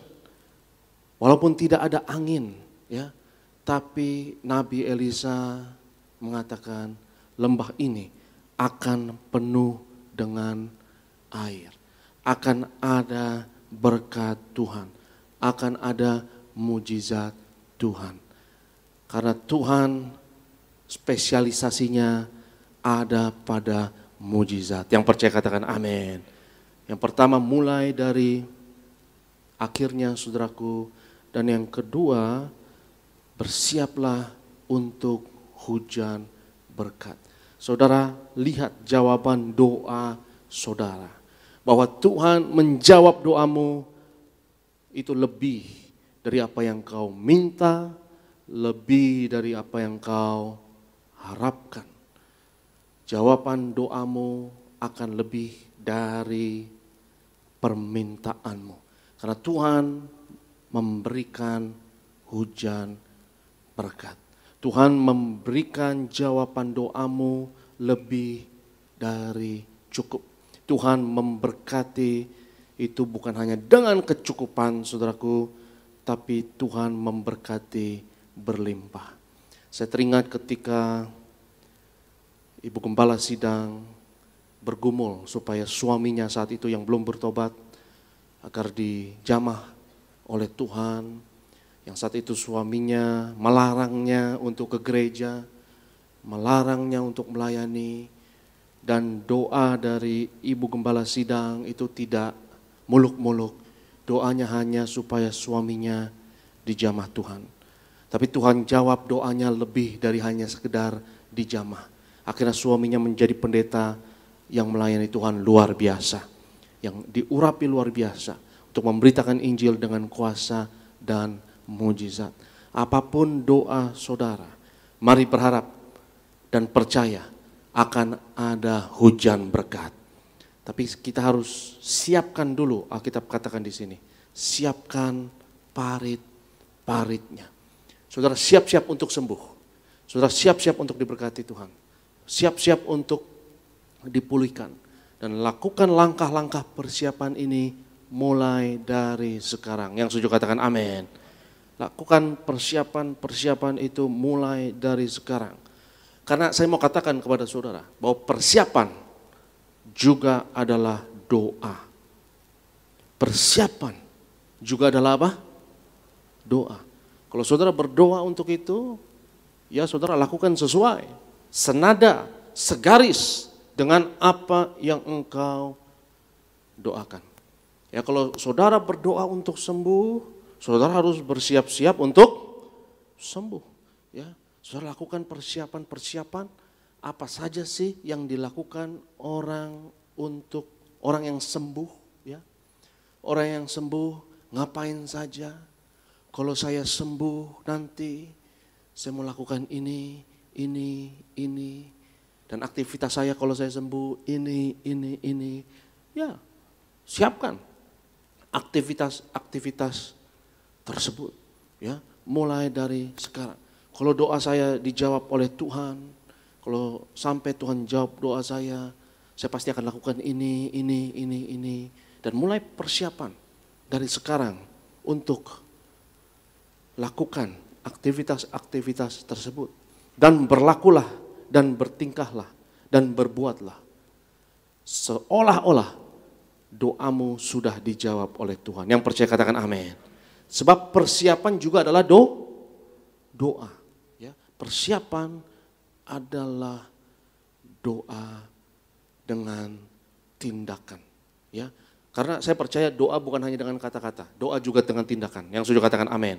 walaupun tidak ada angin, ya, tapi Nabi Elisa mengatakan lembah ini akan penuh dengan air, akan ada berkat Tuhan, akan ada mujizat Tuhan. Karena Tuhan spesialisasinya ada pada mujizat. Yang percaya katakan amin. Yang pertama mulai dari akhirnya saudaraku. Dan yang kedua, bersiaplah untuk hujan berkat. Saudara, lihat jawaban doa saudara. Bahwa Tuhan menjawab doamu itu lebih dari apa yang kau minta, lebih dari apa yang kau harapkan. Jawaban doamu akan lebih dari permintaanmu. Karena Tuhan memberikan hujan berkat. Tuhan memberikan jawaban doamu lebih dari cukup. Tuhan memberkati itu bukan hanya dengan kecukupan saudaraku, tapi Tuhan memberkati berlimpah. Saya teringat ketika Ibu Gembala Sidang bergumul supaya suaminya saat itu yang belum bertobat agar dijamah oleh Tuhan. Yang saat itu suaminya melarangnya untuk ke gereja, melarangnya untuk melayani. Dan doa dari Ibu Gembala Sidang itu tidak muluk-muluk. Doanya hanya supaya suaminya dijamah Tuhan. Tapi Tuhan jawab doanya lebih dari hanya sekedar dijamah. Akhirnya suaminya menjadi pendeta yang melayani Tuhan luar biasa. Yang diurapi luar biasa untuk memberitakan Injil dengan kuasa dan mujizat. Apapun doa saudara, mari berharap dan percaya akan ada hujan berkat. Tapi kita harus siapkan dulu, Alkitab katakan di sini, siapkan parit-paritnya. Saudara siap-siap untuk sembuh. Saudara siap-siap untuk diberkati Tuhan. Siap-siap untuk dipulihkan. Dan lakukan langkah-langkah persiapan ini mulai dari sekarang. Yang setuju katakan amin. Lakukan persiapan-persiapan itu mulai dari sekarang. Karena saya mau katakan kepada saudara bahwa persiapan juga adalah doa. Persiapan juga adalah apa? Doa. Kalau saudara berdoa untuk itu, ya saudara lakukan sesuai, senada, segaris dengan apa yang engkau doakan. Ya kalau saudara berdoa untuk sembuh, saudara harus bersiap-siap untuk sembuh. Ya, saudara lakukan persiapan-persiapan apa saja sih yang dilakukan orang untuk orang yang sembuh, ya. Orang yang sembuh ngapain saja? Kalau saya sembuh nanti saya mau lakukan ini. Dan aktivitas saya kalau saya sembuh ini. Ya, siapkan aktivitas tersebut. Ya, mulai dari sekarang. Kalau doa saya dijawab oleh Tuhan, kalau sampai Tuhan jawab doa saya pasti akan lakukan ini. Dan mulai persiapan dari sekarang untuk lakukan aktivitas-aktivitas tersebut. Dan berlakulah dan bertingkahlah dan berbuatlah seolah-olah doamu sudah dijawab oleh Tuhan. Yang percaya katakan amin. Sebab persiapan juga adalah doa. Ya, persiapan adalah doa dengan tindakan. Ya, karena saya percaya doa bukan hanya dengan kata-kata, doa juga dengan tindakan. Yang sudah katakan amin.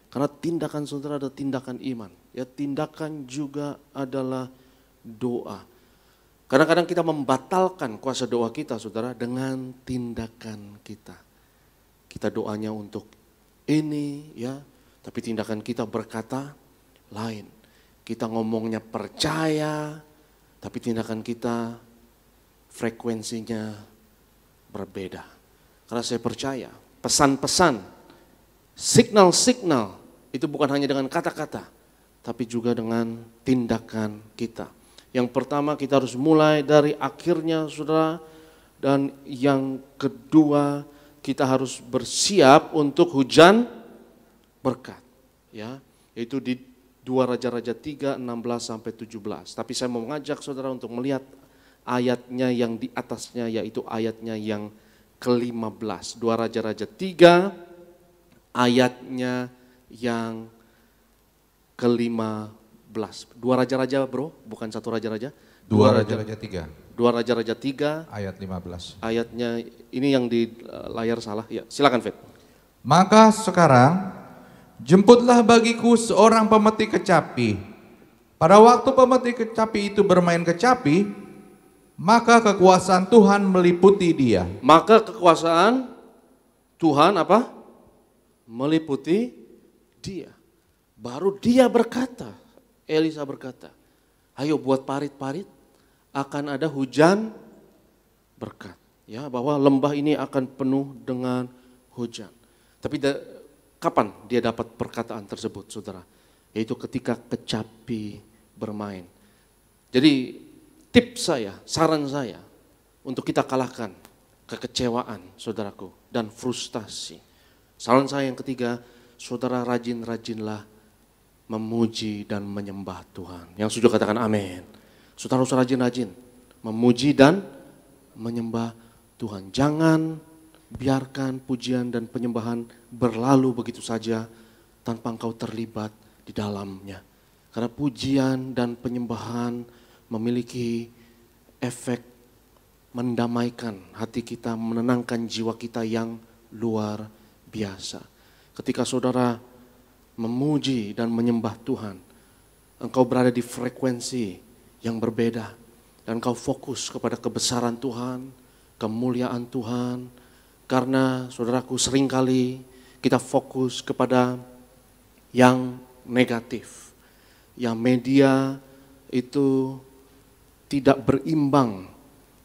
Karena tindakan saudara adalah tindakan iman. Ya, tindakan juga adalah doa. Kadang-kadang kita membatalkan kuasa doa kita, saudara, dengan tindakan kita. Kita doanya untuk ini, ya, tapi tindakan kita berkata lain. Kita ngomongnya percaya, tapi tindakan kita frekuensinya berbeda. Karena saya percaya pesan-pesan, signal-signal itu bukan hanya dengan kata-kata, tapi juga dengan tindakan kita. Yang pertama kita harus mulai dari akhirnya saudara, dan yang kedua kita harus bersiap untuk hujan berkat. Ya, yaitu di 2 Raja-Raja 3, 16-17. Tapi saya mau mengajak saudara untuk melihat ayatnya yang di atasnya, yaitu ayatnya yang ke-15. 2 Raja-Raja 3 ayatnya yang ke-15. 2 Raja-Raja bro, bukan 1 Raja-Raja. 2 Raja-Raja 3. 2 Raja-Raja 3 ayat 15. ayatnya ini yang di layar salah. Ya, silakan Fit. Maka sekarang jemputlah bagiku seorang pemetik kecapi. Pada waktu pemetik kecapi itu bermain kecapi, maka kekuasaan Tuhan meliputi dia. Maka kekuasaan Tuhan apa? Meliputi dia. Baru dia berkata, Elisa berkata, ayo buat parit-parit, akan ada hujan berkat. Ya, bahwa lembah ini akan penuh dengan hujan. Tapi kapan dia dapat perkataan tersebut, saudara? Yaitu ketika kecapi bermain. Jadi tips saya, saran saya untuk kita kalahkan kekecewaan saudaraku dan frustasi. Saran saya yang ketiga, saudara rajin-rajinlah memuji dan menyembah Tuhan. Yang sudah katakan amin. Saudara harus rajin-rajin memuji dan menyembah Tuhan. Jangan biarkan pujian dan penyembahan berlalu begitu saja tanpa engkau terlibat di dalamnya. Karena pujian dan penyembahan memiliki efek mendamaikan hati kita, menenangkan jiwa kita yang luar biasa. Ketika saudara memuji dan menyembah Tuhan, engkau berada di frekuensi yang berbeda. Dan engkau fokus kepada kebesaran Tuhan, kemuliaan Tuhan. Karena saudaraku, seringkali kita fokus kepada yang negatif. Yang media itu tidak berimbang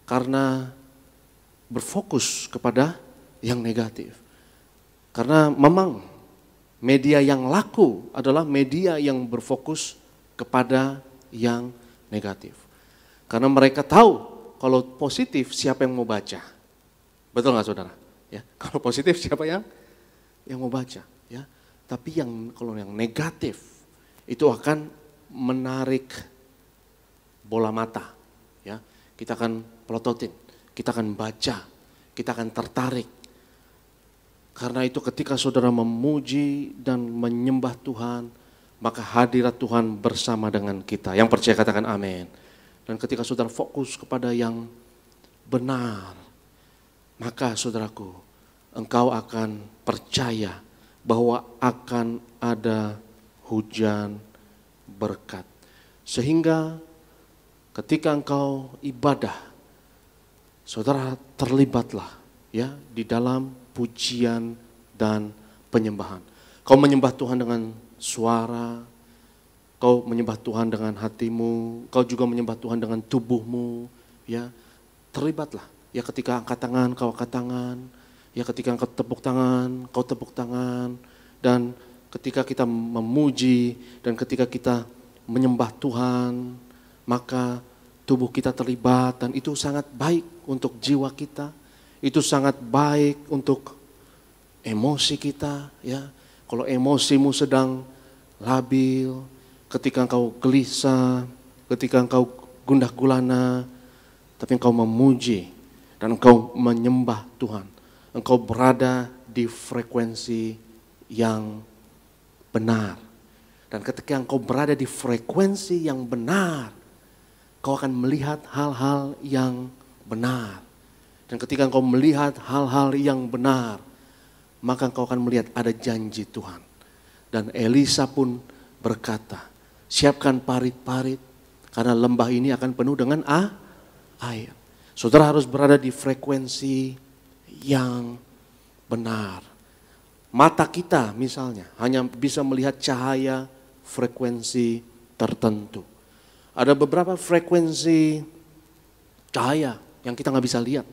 karena berfokus kepada yang negatif. Karena memang media yang laku adalah media yang berfokus kepada yang negatif. Karena mereka tahu kalau positif siapa yang mau baca. Betul nggak saudara? Ya, kalau positif siapa yang mau baca? Ya, tapi kalau yang negatif itu akan menarik bola mata. Ya, kita akan pelototin, kita akan baca, kita akan tertarik. Karena itu ketika saudara memuji dan menyembah Tuhan, maka hadirat Tuhan bersama dengan kita. Yang percaya katakan amin. Dan ketika saudara fokus kepada yang benar, maka saudaraku, engkau akan percaya bahwa akan ada hujan berkat. Sehingga ketika engkau ibadah, saudara terlibatlah ya di dalam pujian dan penyembahan. Kau menyembah Tuhan dengan suara, kau menyembah Tuhan dengan hatimu, kau juga menyembah Tuhan dengan tubuhmu, ya. Terlibatlah. Ya ketika angkat tangan, kau angkat tangan. Ya ketika angkat tepuk tangan, kau tepuk tangan. Dan ketika kita memuji dan ketika kita menyembah Tuhan, maka tubuh kita terlibat dan itu sangat baik untuk jiwa kita. Itu sangat baik untuk emosi kita, ya. Kalau emosimu sedang labil, ketika engkau gelisah, ketika engkau gundah gulana, tapi engkau memuji dan engkau menyembah Tuhan, engkau berada di frekuensi yang benar. Dan ketika engkau berada di frekuensi yang benar, kau akan melihat hal-hal yang benar. Dan ketika engkau melihat hal-hal yang benar, maka engkau akan melihat ada janji Tuhan. Dan Elisa pun berkata, siapkan parit-parit, karena lembah ini akan penuh dengan air. Saudara harus berada di frekuensi yang benar. Mata kita misalnya hanya bisa melihat cahaya frekuensi tertentu. Ada beberapa frekuensi cahaya yang kita nggak bisa lihat.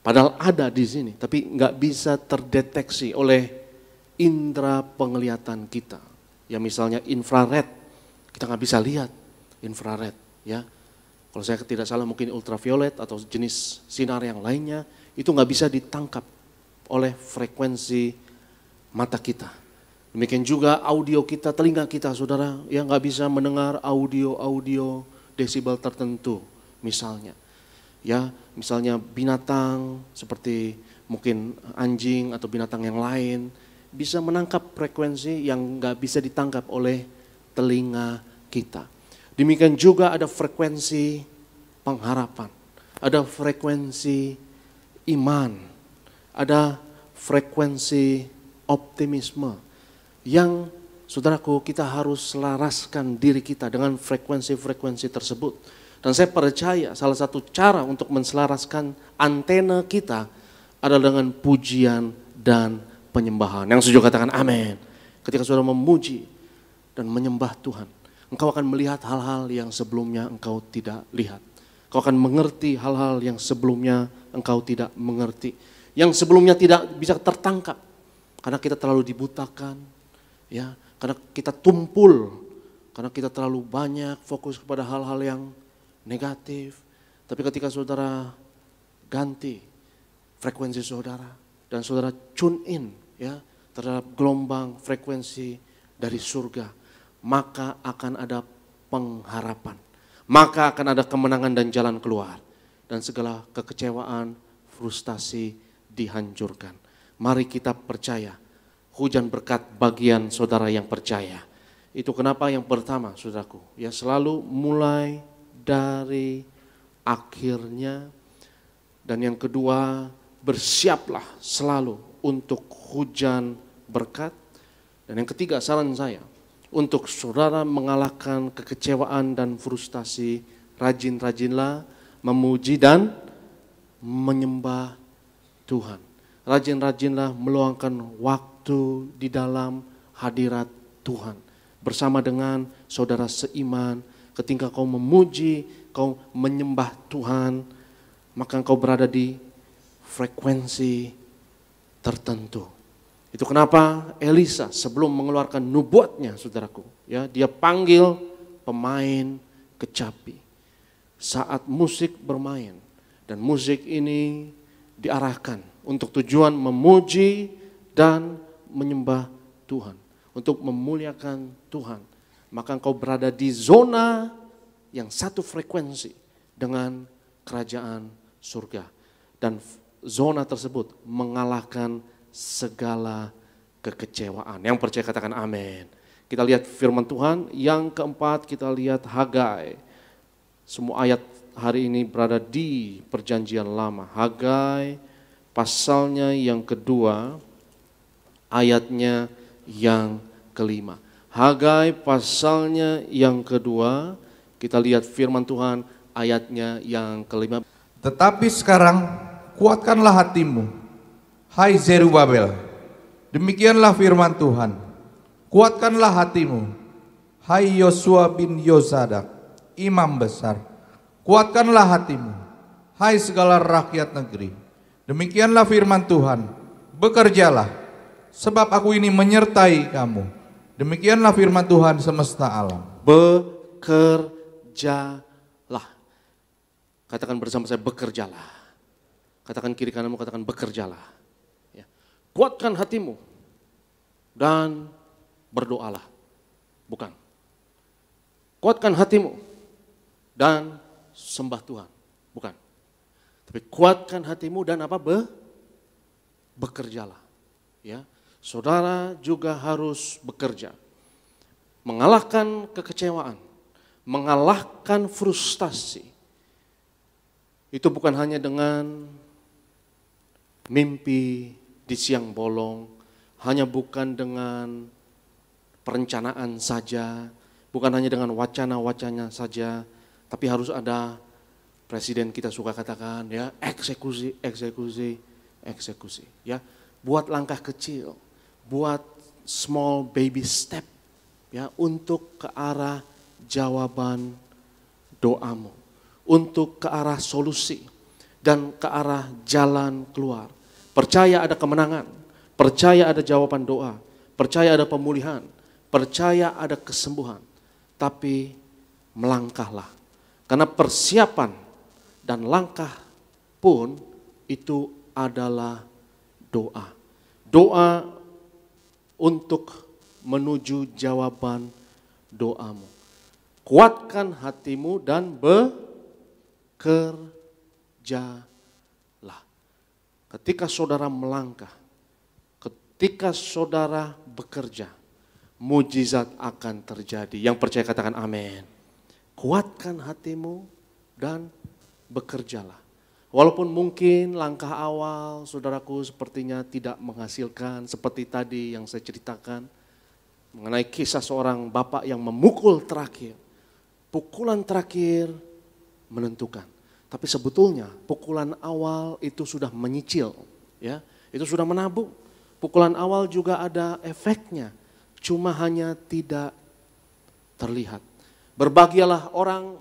Padahal ada di sini, tapi nggak bisa terdeteksi oleh indera penglihatan kita. Ya misalnya infrared, kita nggak bisa lihat infrared. Ya, kalau saya tidak salah mungkin ultraviolet atau jenis sinar yang lainnya itu nggak bisa ditangkap oleh frekuensi mata kita. Demikian juga audio kita, telinga kita, saudara, yang nggak bisa mendengar audio desibel tertentu, misalnya. Ya, misalnya binatang seperti mungkin anjing atau binatang yang lain bisa menangkap frekuensi yang nggak bisa ditangkap oleh telinga kita. Demikian juga ada frekuensi pengharapan, ada frekuensi iman, ada frekuensi optimisme yang saudaraku kita harus selaraskan diri kita dengan frekuensi-frekuensi tersebut. Dan saya percaya salah satu cara untuk menselaraskan antena kita adalah dengan pujian dan penyembahan. Yang setuju katakan amin. Ketika saudara memuji dan menyembah Tuhan, engkau akan melihat hal-hal yang sebelumnya engkau tidak lihat. Engkau akan mengerti hal-hal yang sebelumnya engkau tidak mengerti. Yang sebelumnya tidak bisa tertangkap. Karena kita terlalu dibutakan. Ya, karena kita tumpul. Karena kita terlalu banyak fokus kepada hal-hal yang negatif. Tapi ketika saudara ganti frekuensi saudara dan saudara tune in ya terhadap gelombang frekuensi dari surga, maka akan ada pengharapan. Maka akan ada kemenangan dan jalan keluar. Dan segala kekecewaan, frustasi dihancurkan. Mari kita percaya, hujan berkat bagian saudara yang percaya. Itu kenapa yang pertama saudaraku, ya selalu mulai dari akhirnya Dan yang kedua, bersiaplah selalu untuk hujan berkat. Dan yang ketiga, saran saya, untuk saudara mengalahkan kekecewaan dan frustasi, rajin-rajinlah memuji dan menyembah Tuhan. Rajin-rajinlah meluangkan waktu di dalam hadirat Tuhan. Bersama dengan saudara seiman, ketika kau memuji, kau menyembah Tuhan, maka engkau berada di frekuensi tertentu. Itu kenapa Elisa sebelum mengeluarkan nubuatnya, saudaraku, ya, dia panggil pemain kecapi. Saat musik bermain, dan musik ini diarahkan untuk tujuan memuji dan menyembah Tuhan, untuk memuliakan Tuhan, maka engkau berada di zona yang satu frekuensi dengan kerajaan surga. Dan zona tersebut mengalahkan segala kekecewaan. Yang percaya katakan amin. Kita lihat firman Tuhan. Yang keempat kita lihat Hagai. Semua ayat hari ini berada di perjanjian lama. Hagai pasalnya yang kedua, ayatnya yang kelima. Hagai pasalnya yang kedua, kita lihat firman Tuhan ayatnya yang kelima. Tetapi sekarang kuatkanlah hatimu, hai Zerubabel. Demikianlah firman Tuhan. Kuatkanlah hatimu, hai Yosua bin Yosadak, imam besar. Kuatkanlah hatimu, hai segala rakyat negeri. Demikianlah firman Tuhan. Bekerjalah, sebab aku ini menyertai kamu. Demikianlah firman Tuhan semesta alam. Bekerjalah. Katakan bersama saya, bekerjalah. Katakan kiri kananmu, katakan bekerjalah. Ya. Kuatkan hatimu dan berdoalah. Bukan. Kuatkan hatimu dan sembah Tuhan. Bukan. Tapi kuatkan hatimu dan apa? Bekerjalah. Ya. Saudara juga harus bekerja. Mengalahkan kekecewaan. Mengalahkan frustasi. Itu bukan hanya dengan mimpi di siang bolong, hanya bukan dengan perencanaan saja, bukan hanya dengan wacana-wacana saja, tapi harus ada, presiden kita suka katakan, ya, eksekusi, eksekusi, eksekusi. Ya, buat langkah kecil, buat small baby step, ya, untuk ke arah jawaban doamu, untuk ke arah solusi dan ke arah jalan keluar. Percaya ada kemenangan, percaya ada jawaban doa, percaya ada pemulihan, percaya ada kesembuhan. Tapi melangkahlah, karena persiapan dan langkah pun itu adalah doa. Doa untuk menuju jawaban doamu. Kuatkan hatimu dan bekerjalah. Ketika saudara melangkah, ketika saudara bekerja, mujizat akan terjadi. Yang percaya katakan amin. Kuatkan hatimu dan bekerjalah. Walaupun mungkin langkah awal saudaraku sepertinya tidak menghasilkan seperti tadi yang saya ceritakan. Mengenai kisah seorang bapak yang memukul terakhir. Pukulan terakhir menentukan. Tapi sebetulnya pukulan awal itu sudah menyicil, ya, itu sudah menabung. Pukulan awal juga ada efeknya, cuma hanya tidak terlihat. Berbahagialah orang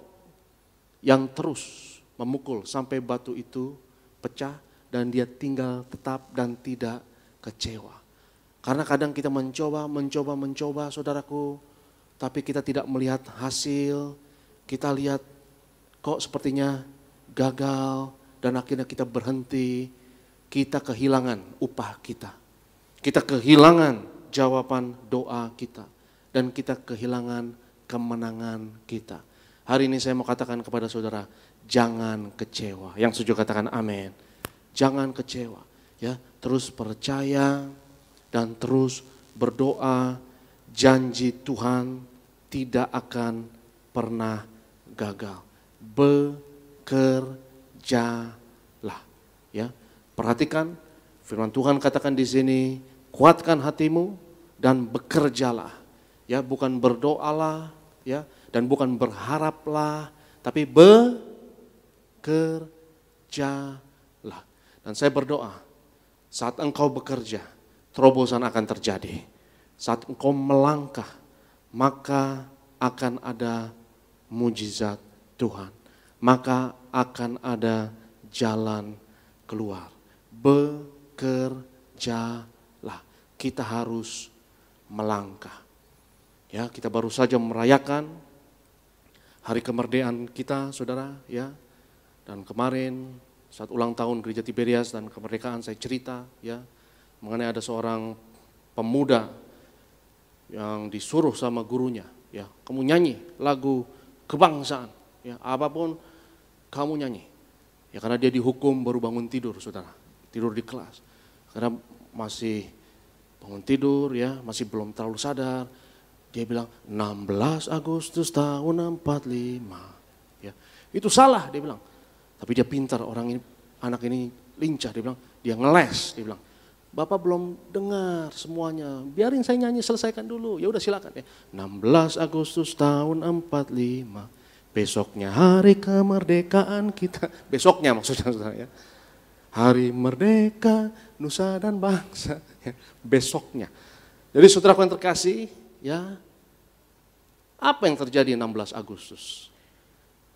yang terus memukul sampai batu itu pecah dan dia tinggal tetap dan tidak kecewa. Karena kadang kita mencoba, saudaraku, tapi kita tidak melihat hasil. Kita lihat kok sepertinya gagal dan akhirnya kita berhenti, kita kehilangan upah kita. Kita kehilangan jawaban doa kita dan kita kehilangan kemenangan kita. Hari ini saya mau katakan kepada saudara, jangan kecewa. Yang setuju katakan amin. Jangan kecewa, ya, terus percaya dan terus berdoa. Janji Tuhan tidak akan pernah gagal. Bekerjalah. Ya, perhatikan firman Tuhan katakan di sini, kuatkan hatimu dan bekerjalah. Ya, bukan berdoalah, ya, dan bukan berharaplah, tapi bekerjalah. Dan saya berdoa, saat engkau bekerja, terobosan akan terjadi. Saat engkau melangkah, maka akan ada mujizat Tuhan. Maka akan ada jalan keluar. Bekerjalah. Kita harus melangkah. Ya, kita baru saja merayakan hari kemerdekaan kita, saudara, ya. Dan kemarin saat ulang tahun Gereja Tiberias dan kemerdekaan saya cerita, ya, mengenai ada seorang pemuda yang disuruh sama gurunya, ya, kamu nyanyi lagu kebangsaan, ya, apapun kamu nyanyi. Ya, karena dia dihukum baru bangun tidur, saudara, tidur di kelas. Karena masih bangun tidur, ya, masih belum terlalu sadar. Dia bilang 16 Agustus tahun 45. Ya, itu salah dia bilang. Tapi dia pintar, orang ini, anak ini lincah, dia bilang, dia ngeles, dia bilang, Bapak belum dengar semuanya, biarin saya nyanyi selesaikan dulu, ya udah silakan ya. 16 Agustus tahun 45, besoknya hari kemerdekaan kita, besoknya maksudnya saudara ya. Hari merdeka, nusa dan bangsa, ya, besoknya. Jadi saudaraku yang terkasih, ya, apa yang terjadi 16 Agustus?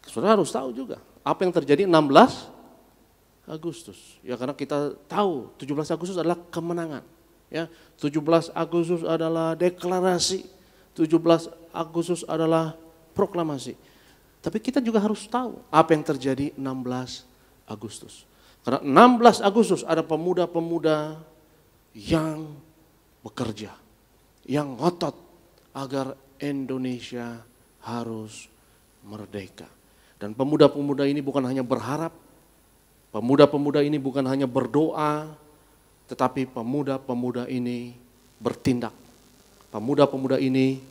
Saudara harus tahu juga, apa yang terjadi 16 Agustus. Ya, karena kita tahu 17 Agustus adalah kemenangan. Ya, 17 Agustus adalah deklarasi, 17 Agustus adalah proklamasi. Tapi kita juga harus tahu apa yang terjadi 16 Agustus. Karena 16 Agustus ada pemuda-pemuda yang bekerja, yang ngotot agar Indonesia harus merdeka. Dan pemuda-pemuda ini bukan hanya berharap, pemuda-pemuda ini bukan hanya berdoa, tetapi pemuda-pemuda ini bertindak. Pemuda-pemuda ini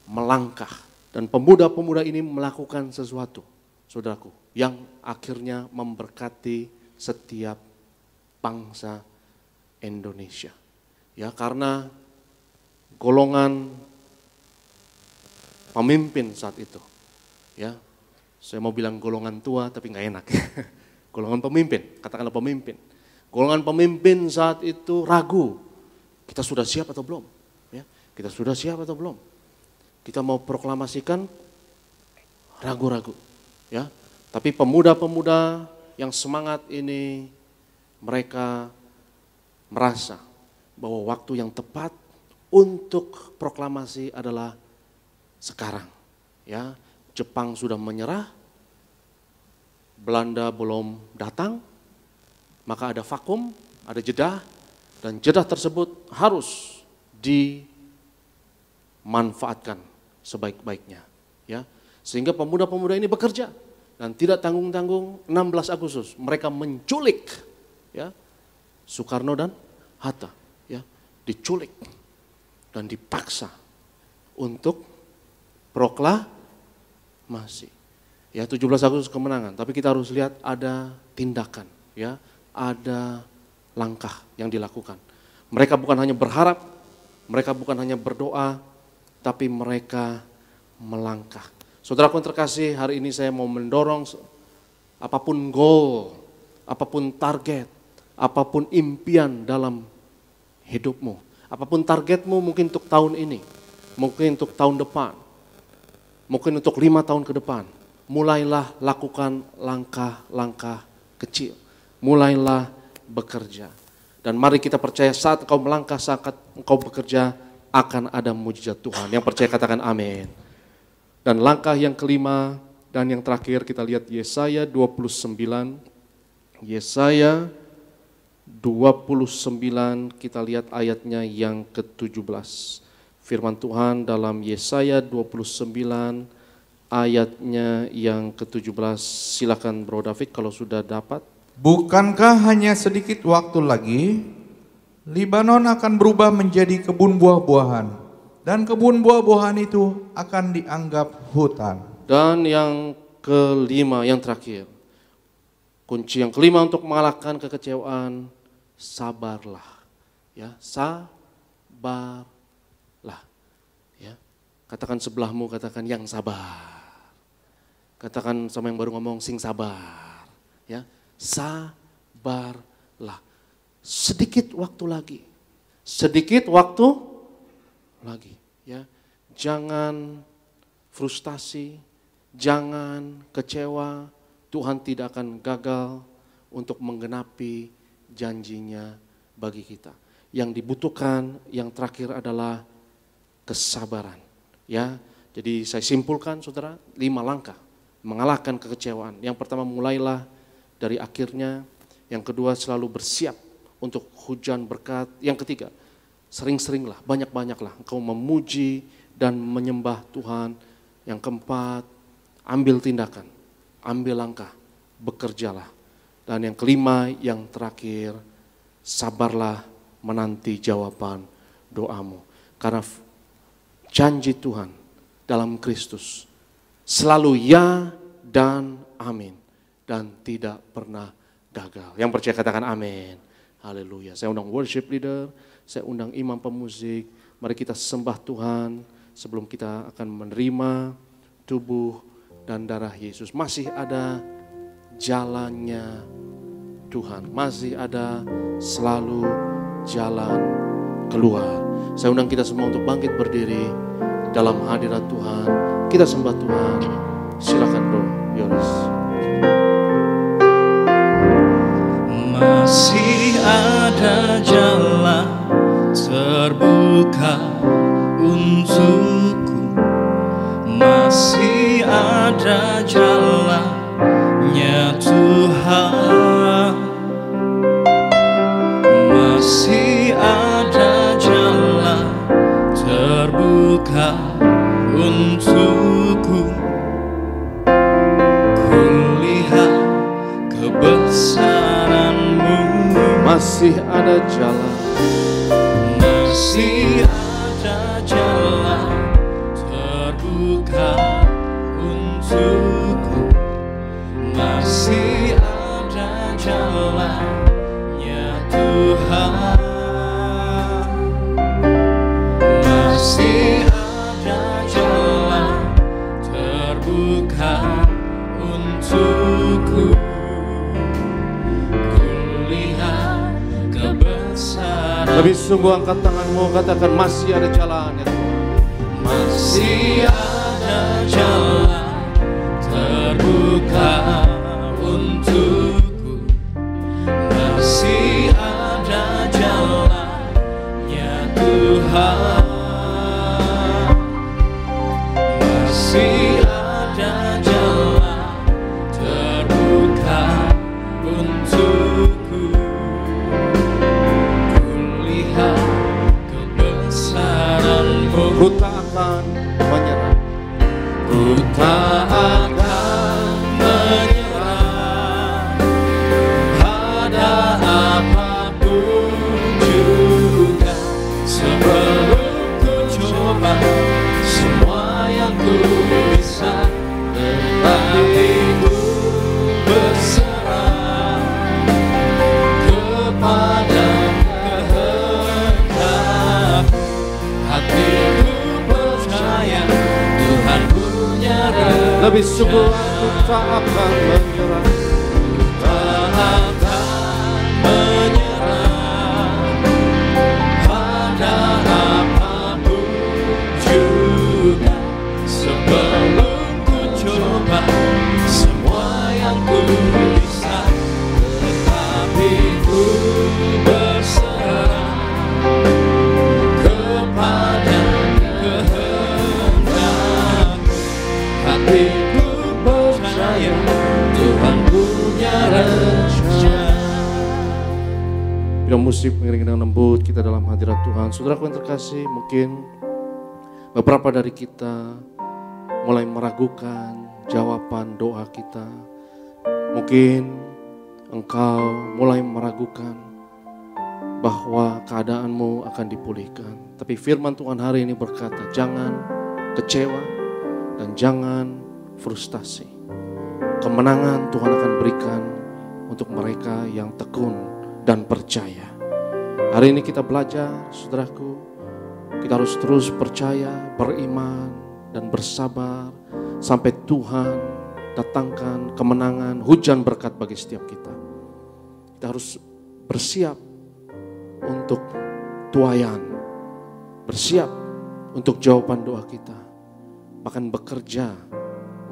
melangkah. Dan pemuda-pemuda ini melakukan sesuatu, saudaraku, yang akhirnya memberkati setiap bangsa Indonesia. Ya, karena golongan pemimpin saat itu, ya, saya mau bilang golongan tua tapi nggak enak. Golongan pemimpin, katakanlah pemimpin. Golongan pemimpin saat itu ragu, kita sudah siap atau belum? Ya, kita sudah siap atau belum? Kita mau proklamasikan, ragu-ragu. Ya, tapi pemuda-pemuda yang semangat ini, mereka merasa bahwa waktu yang tepat untuk proklamasi adalah sekarang. Ya, Jepang sudah menyerah, Belanda belum datang, maka ada vakum, ada jeda, dan jeda tersebut harus dimanfaatkan sebaik-baiknya. Ya, sehingga pemuda-pemuda ini bekerja dan tidak tanggung-tanggung. 16 Agustus mereka menculik, ya, Soekarno dan Hatta, ya, diculik dan dipaksa untuk proklamasi. Ya, 17 Agustus kemenangan, tapi kita harus lihat ada tindakan, ya, ada langkah yang dilakukan. Mereka bukan hanya berharap, mereka bukan hanya berdoa, tapi mereka melangkah. Saudaraku yang terkasih, hari ini saya mau mendorong apapun goal, apapun target, apapun impian dalam hidupmu, apapun targetmu mungkin untuk tahun ini, mungkin untuk tahun depan, mungkin untuk 5 tahun ke depan. Mulailah lakukan langkah-langkah kecil. Mulailah bekerja. Dan mari kita percaya saat engkau melangkah, saat engkau bekerja, akan ada mujizat Tuhan. Yang percaya katakan amin. Dan langkah yang kelima dan yang terakhir kita lihat Yesaya 29. Yesaya 29 kita lihat ayatnya yang ke-17. Firman Tuhan dalam Yesaya 29 ayatnya yang ke-17. Silakan Bro David kalau sudah dapat. Bukankah hanya sedikit waktu lagi Libanon akan berubah menjadi kebun buah-buahan, dan kebun buah-buahan itu akan dianggap hutan. Dan yang kelima, yang terakhir, Kunci yang kelima untuk mengalahkan kekecewaan, sabarlah. Ya, sabarlah. Ya. Katakan sebelahmu, katakan yang sabar. Katakan sama yang baru ngomong, sing sabar. Ya, sabarlah. Sedikit waktu lagi. Sedikit waktu lagi. Ya, jangan frustasi, jangan kecewa. Tuhan tidak akan gagal untuk menggenapi janjinya bagi kita. Yang dibutuhkan yang terakhir adalah kesabaran. Ya, jadi saya simpulkan saudara, 5 langkah mengalahkan kekecewaan. Yang pertama, mulailah dari akhirnya. Yang kedua, selalu bersiap untuk hujan berkat. Yang ketiga, sering-seringlah, banyak-banyaklah engkau memuji dan menyembah Tuhan. Yang keempat, ambil tindakan, ambil langkah, bekerjalah. Dan yang kelima, yang terakhir, sabarlah menanti jawaban doamu. Karena janji Tuhan dalam Kristus selalu ya dan amin. Dan tidak pernah gagal. Yang percaya katakan amin. Haleluya. Saya undang worship leader, saya undang imam pemusik. Mari kita sembah Tuhan sebelum kita akan menerima tubuh dan darah Yesus. Masih ada jalannya Tuhan, masih ada selalu jalan keluar. Saya undang kita semua untuk bangkit berdiri dalam hadirat Tuhan. Kita sembah Tuhan. Silakan Bro Yoris. Masih ada jalan terbuka untukku. Masih ada jalannya Tuhan. Masih ada jalan terbuka untukku. Kulihat kebesaran-Mu. Masih ada jalan. Masih ada jalan terbuka untukku. Masih ada jalannya Tuhan. Masih ada jalan terbuka untukku. Kulihat kebesaran. Lebih sungguh angkat tanganmu, katakan masih ada jalan ya Tuhan. Masih ada jalan terbuka untukku. Masih ada jalannya Tuhan. Masih ada jalan terbuka untukku. Kulihat kebesaran-Mu. Ku tak akan menyerah. Ku tak akan menyerah pada apapun juga. Sebelum ku coba semua yang ku bisa, tetapi ku berserah kepada kehendak. Hatiku percaya Tuhan punya rencana. Lebih sungguh aku tak akan menyerah. Tak akan menyerah pada apapun juga. Sebelum ku coba semua yang ku bisa, tetapi ku berserah kepada kehendak-Mu. Hatiku percaya Tuhan punya rencana. Bila musik mengiring dengan lembut kita dalam hadirat Tuhan. Saudaraku yang terkasih, mungkin beberapa dari kita mulai meragukan jawaban doa kita. Mungkin engkau mulai meragukan bahwa keadaanmu akan dipulihkan. Tapi firman Tuhan hari ini berkata, jangan kecewa dan jangan frustasi. Kemenangan Tuhan akan berikan untuk mereka yang tekun dan percaya. Hari ini kita belajar, saudaraku, kita harus terus percaya, beriman, dan bersabar sampai Tuhan datangkan kemenangan, hujan berkat bagi setiap kita. Kita harus bersiap untuk tuaian, bersiap untuk jawaban doa kita, bahkan bekerja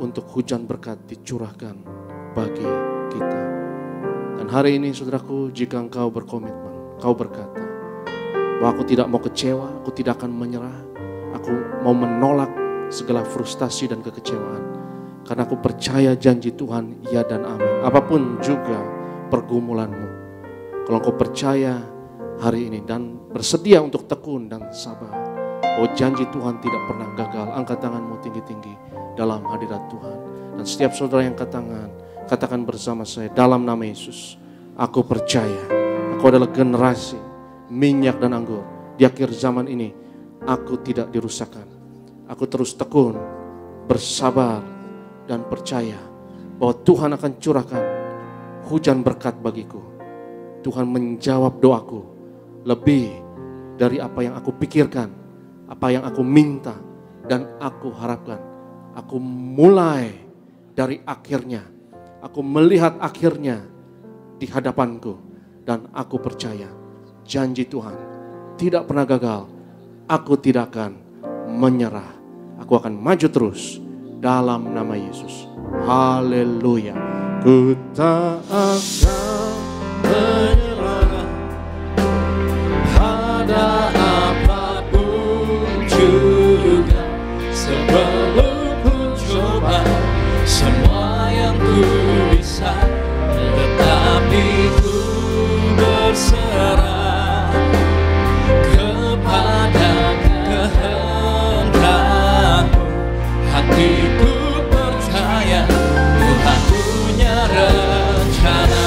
untuk hujan berkat dicurahkan bagi kita. Dan hari ini saudaraku, jika engkau berkomitmen, kau berkata bahwa aku tidak mau kecewa, aku tidak akan menyerah, aku mau menolak segala frustasi dan kekecewaan, karena aku percaya janji Tuhan ya dan amin. Apapun juga pergumulanmu, kalau engkau percaya hari ini dan bersedia untuk tekun dan sabar, oh janji Tuhan tidak pernah gagal. Angkat tanganmu tinggi-tinggi dalam hadirat Tuhan. Dan setiap saudara yang angkat tangan, katakan bersama saya, dalam nama Yesus, aku percaya aku adalah generasi minyak dan anggur. Di akhir zaman ini, aku tidak dirusakkan. Aku terus tekun, bersabar, dan percaya bahwa Tuhan akan curahkan hujan berkat bagiku. Tuhan menjawab doaku lebih dari apa yang aku pikirkan, apa yang aku minta dan aku harapkan. Aku mulai dari akhirnya. Aku melihat akhirnya di hadapanku dan aku percaya janji Tuhan tidak pernah gagal. Aku tidak akan menyerah. Aku akan maju terus dalam nama Yesus. Haleluya. Ku tak akan menyerah pada apapun juga, sebelum ku coba semua yang ku bisa, tetapi ku berserah kepada kehendak-Mu. Hatiku percaya Tuhan punya rencana.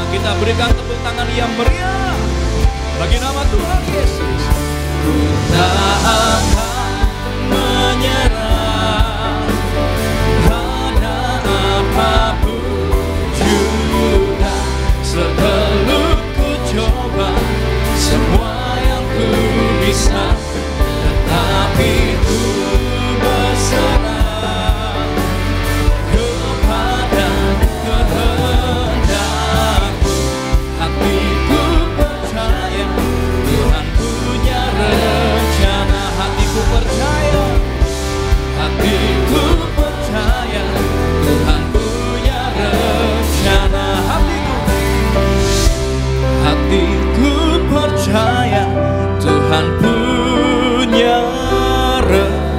Kita berikan tepuk tangan yang meriah bagi nama Tuhan Yesus. Ku tak akan menyerah pada apapun juga, sebelum ku coba semua yang ku bisa, tetapi ku berserah kepada kehendak-Mu. Hatiku percaya Tuhan punya rencana. Hatiku percaya, hatiku percaya Tuhan punya rencana. Hatiku percaya Tuhan punya rencana.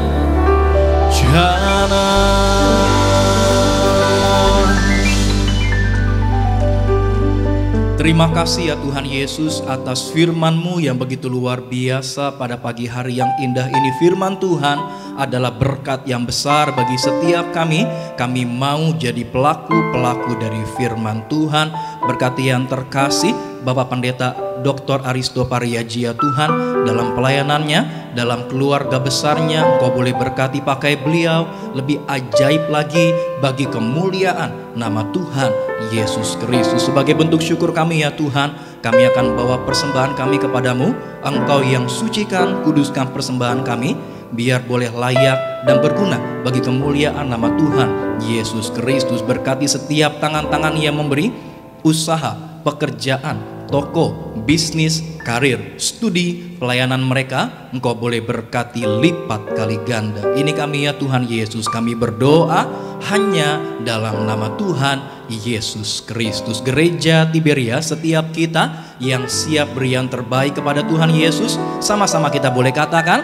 Terima kasih ya Tuhan Yesus atas firman-Mu yang begitu luar biasa pada pagi hari yang indah ini. Firman Tuhan adalah berkat yang besar bagi setiap kami. Kami mau jadi pelaku-pelaku dari firman Tuhan. Berkati yang terkasih Bapak Pendeta Dr. Aristo Pariaji ya Tuhan, dalam pelayanannya, dalam keluarga besarnya, Engkau boleh berkati pakai beliau lebih ajaib lagi bagi kemuliaan nama Tuhan Yesus Kristus. Sebagai bentuk syukur kami ya Tuhan, kami akan bawa persembahan kami kepadamu. Engkau yang sucikan, kuduskan persembahan kami, biar boleh layak dan berguna bagi kemuliaan nama Tuhan Yesus Kristus. Berkati setiap tangan-tangan yang memberi, usaha, pekerjaan, toko, bisnis, karir, studi, pelayanan mereka, Engkau boleh berkati lipat kali ganda. Ini kami ya Tuhan Yesus, kami berdoa hanya dalam nama Tuhan Yesus Kristus. Gereja Tiberia, setiap kita yang siap beri yang terbaik kepada Tuhan Yesus, sama-sama kita boleh katakan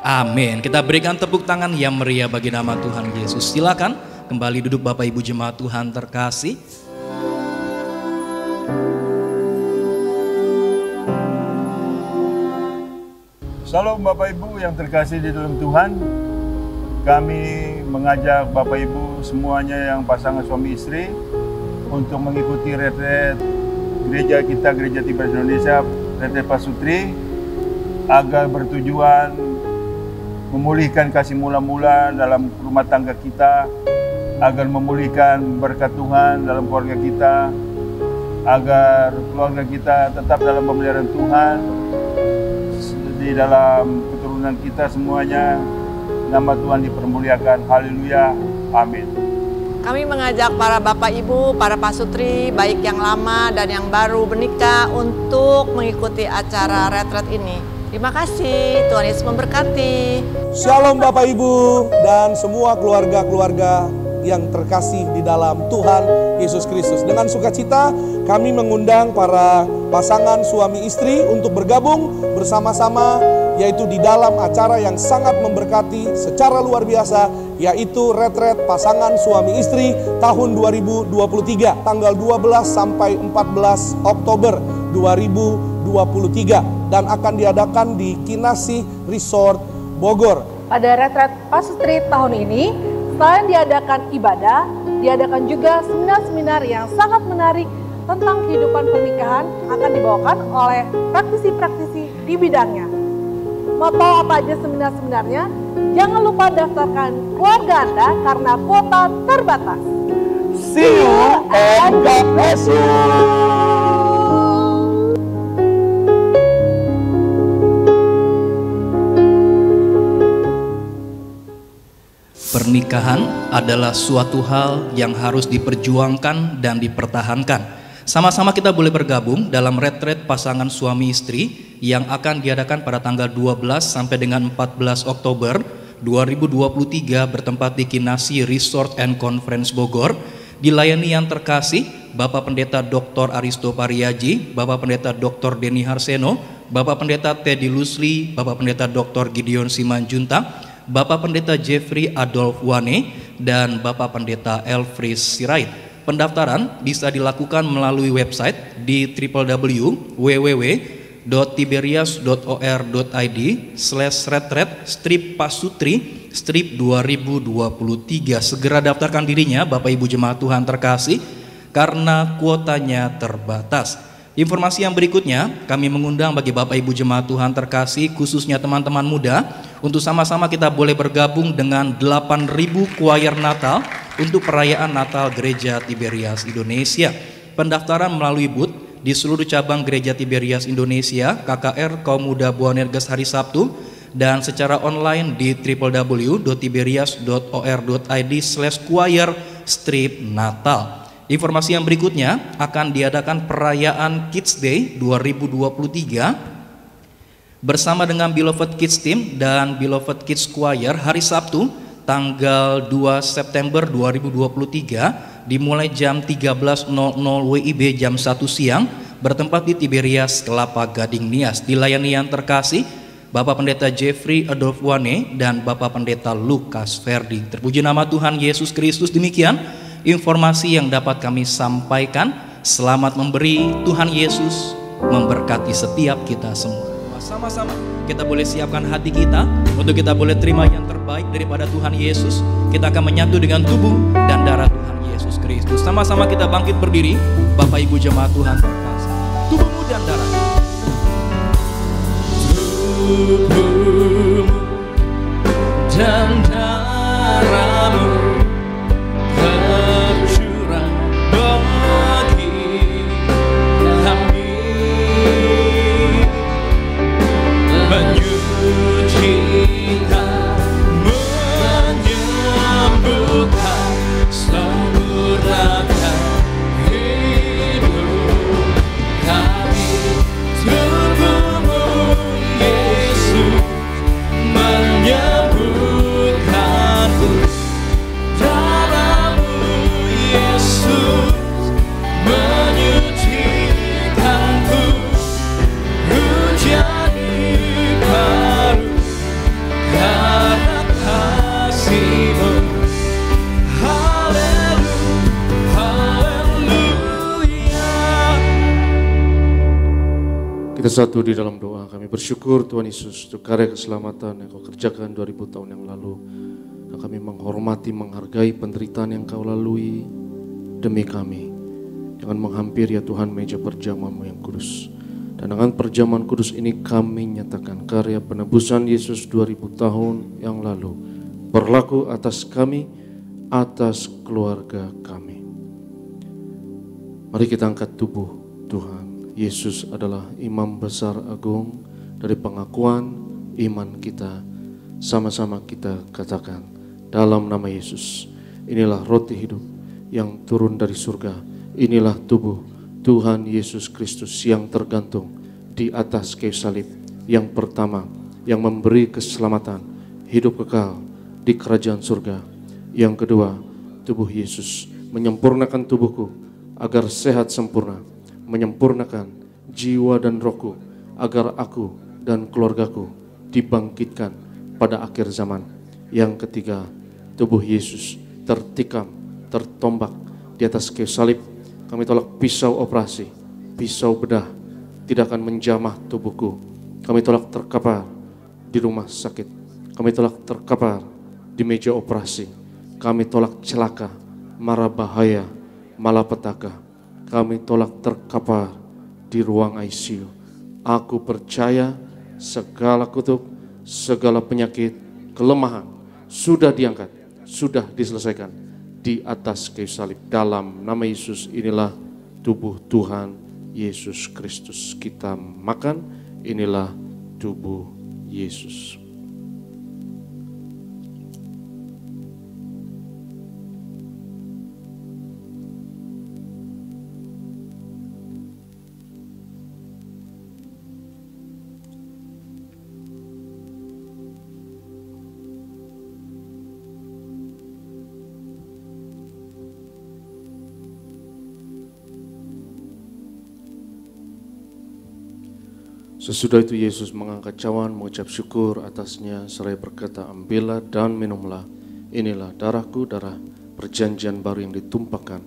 amin. Kita berikan tepuk tangan yang meriah bagi nama Tuhan Yesus. Silakan kembali duduk Bapak Ibu jemaat Tuhan terkasih. Salam Bapak Ibu yang terkasih di dalam Tuhan. Kami mengajak Bapak Ibu semuanya yang pasangan suami istri untuk mengikuti retret gereja kita, Gereja Tiberia Indonesia, retret Pasutri, agar bertujuan memulihkan kasih mula-mula dalam rumah tangga kita, agar memulihkan berkat Tuhan dalam keluarga kita, agar keluarga kita tetap dalam pemeliharaan Tuhan, di dalam keturunan kita semuanya, nama Tuhan dipermuliakan. Haleluya, amin. Kami mengajak para Bapak Ibu, para pasutri, baik yang lama dan yang baru menikah untuk mengikuti acara retret ini. Terima kasih, Tuhan Yesus memberkati. Shalom Bapak Ibu dan semua keluarga-keluarga yang terkasih di dalam Tuhan Yesus Kristus. Dengan sukacita kami mengundang para pasangan suami istri untuk bergabung bersama-sama, yaitu di dalam acara yang sangat memberkati secara luar biasa, yaitu retret pasangan suami istri tahun 2023, tanggal 12 sampai 14 Oktober 2023, dan akan diadakan di Kinasih Resort Bogor. Pada retret pasutri tahun ini, selain diadakan ibadah, diadakan juga seminar-seminar yang sangat menarik tentang kehidupan pernikahan akan dibawakan oleh praktisi-praktisi di bidangnya. Mau tahu apa aja seminar-seminarnya? Jangan lupa daftarkan keluarga Anda karena kuota terbatas. See you and God bless you. Pernikahan adalah suatu hal yang harus diperjuangkan dan dipertahankan. Sama-sama kita boleh bergabung dalam retret pasangan suami istri yang akan diadakan pada tanggal 12 sampai dengan 14 Oktober 2023 bertempat di Kinasih Resort and Conference Bogor. Dilayani yang terkasih Bapak Pendeta Dr. Aristo Pariaji, Bapak Pendeta Dr. Denny Harseno, Bapak Pendeta Teddy Lusli, Bapak Pendeta Dr. Gideon Simanjuntak, Bapak Pendeta Jeffrey Adolf Wane, dan Bapak Pendeta Elfris Sirait. Pendaftaran bisa dilakukan melalui website di www.tiberias.or.id/retret-pasutri-2023. Segera daftarkan dirinya Bapak Ibu Jemaat Tuhan terkasih, karena kuotanya terbatas. Informasi yang berikutnya, kami mengundang bagi Bapak Ibu Jemaat Tuhan terkasih, khususnya teman-teman muda, untuk sama-sama kita boleh bergabung dengan 8.000 choir Natal untuk perayaan Natal Gereja Tiberias Indonesia. Pendaftaran melalui booth di seluruh cabang Gereja Tiberias Indonesia, KKR Kaum Muda Boanerges hari Sabtu, dan secara online di www.tiberias.or.id/choir-natal. Informasi yang berikutnya, akan diadakan perayaan Kids Day 2023 bersama dengan Beloved Kids Team dan Beloved Kids Choir hari Sabtu tanggal 2 September 2023 dimulai jam 13.00 WIB jam 1 siang bertempat di Tiberias Kelapa Gading Nias. Dilayani yang terkasih Bapak Pendeta Jeffrey Adolf Wane dan Bapak Pendeta Lukas Ferdi. Terpuji nama Tuhan Yesus Kristus. Demikian informasi yang dapat kami sampaikan. Selamat memberi, Tuhan Yesus memberkati setiap kita semua. Sama-sama kita boleh siapkan hati kita untuk kita boleh terima yang terbaik daripada Tuhan Yesus. Kita akan menyatu dengan tubuh dan darah Tuhan Yesus Kristus. Sama-sama kita bangkit berdiri, Bapak Ibu Jemaat Tuhan terkasih. Tubuhmu dan darahmu. Tubuhmu dan darahmu tercurah bagi kami, menyucikan, menyembuhkan, sempurnakan hidup kami. Tubuhmu Yesus menyembuhkanku, darahmu Yesus menyucikanku, ku jadi baru karena kasih-Mu. Haleluya. Kita satu di dalam doa. Kami bersyukur Tuhan Yesus untuk karya keselamatan yang Kau kerjakan 2000 tahun yang lalu. Dan kami menghormati, menghargai penderitaan yang Kau lalui demi kami. Jangan menghampiri ya Tuhan meja perjamuan-Mu yang kudus. Dan dengan perjamuan kudus ini kami nyatakan karya penebusan Yesus 2000 tahun yang lalu berlaku atas kami, atas keluarga kami. Mari kita angkat tubuh Tuhan. Yesus adalah imam besar agung dari pengakuan iman kita. Sama-sama kita katakan dalam nama Yesus, inilah roti hidup yang turun dari surga. Inilah tubuh Tuhan Yesus Kristus yang tergantung di atas kayu salib. Yang pertama, yang memberi keselamatan, hidup kekal di kerajaan surga. Yang kedua, tubuh Yesus menyempurnakan tubuhku agar sehat sempurna, menyempurnakan jiwa dan rohku agar aku dan keluargaku dibangkitkan pada akhir zaman. Yang ketiga, tubuh Yesus tertikam, tertombak di atas kayu salib. Kami tolak pisau operasi, pisau bedah tidak akan menjamah tubuhku. Kami tolak terkapar di rumah sakit. Kami tolak terkapar di meja operasi. Kami tolak celaka, mara bahaya, malapetaka. Kami tolak terkapar di ruang ICU. Aku percaya segala kutuk, segala penyakit, kelemahan sudah diangkat, sudah diselesaikan di atas kayu salib. Dalam nama Yesus, inilah tubuh Tuhan Yesus Kristus. Kita makan, inilah tubuh Yesus. Sesudah itu Yesus mengangkat cawan, mengucap syukur atasnya, seraya berkata, ambillah dan minumlah. Inilah darahku, darah perjanjian baru yang ditumpahkan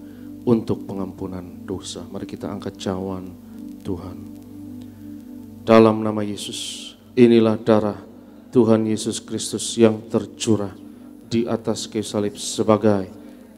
untuk pengampunan dosa. Mari kita angkat cawan Tuhan. Dalam nama Yesus, inilah darah Tuhan Yesus Kristus yang tercurah di atas kayu salib sebagai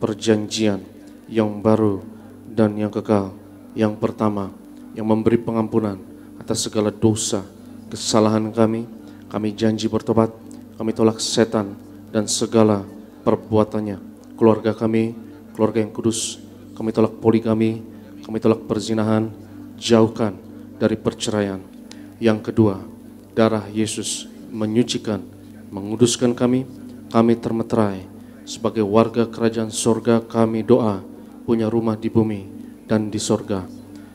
perjanjian yang baru dan yang kekal. Yang pertama, yang memberi pengampunan atas segala dosa, kesalahan kami. Kami janji bertobat. Kami tolak setan dan segala perbuatannya. Keluarga kami, keluarga yang kudus. Kami tolak poligami. Kami tolak perzinahan. Jauhkan dari perceraian. Yang kedua, darah Yesus menyucikan, menguduskan kami. Kami termeterai sebagai warga kerajaan sorga. Kami doa punya rumah di bumi dan di sorga.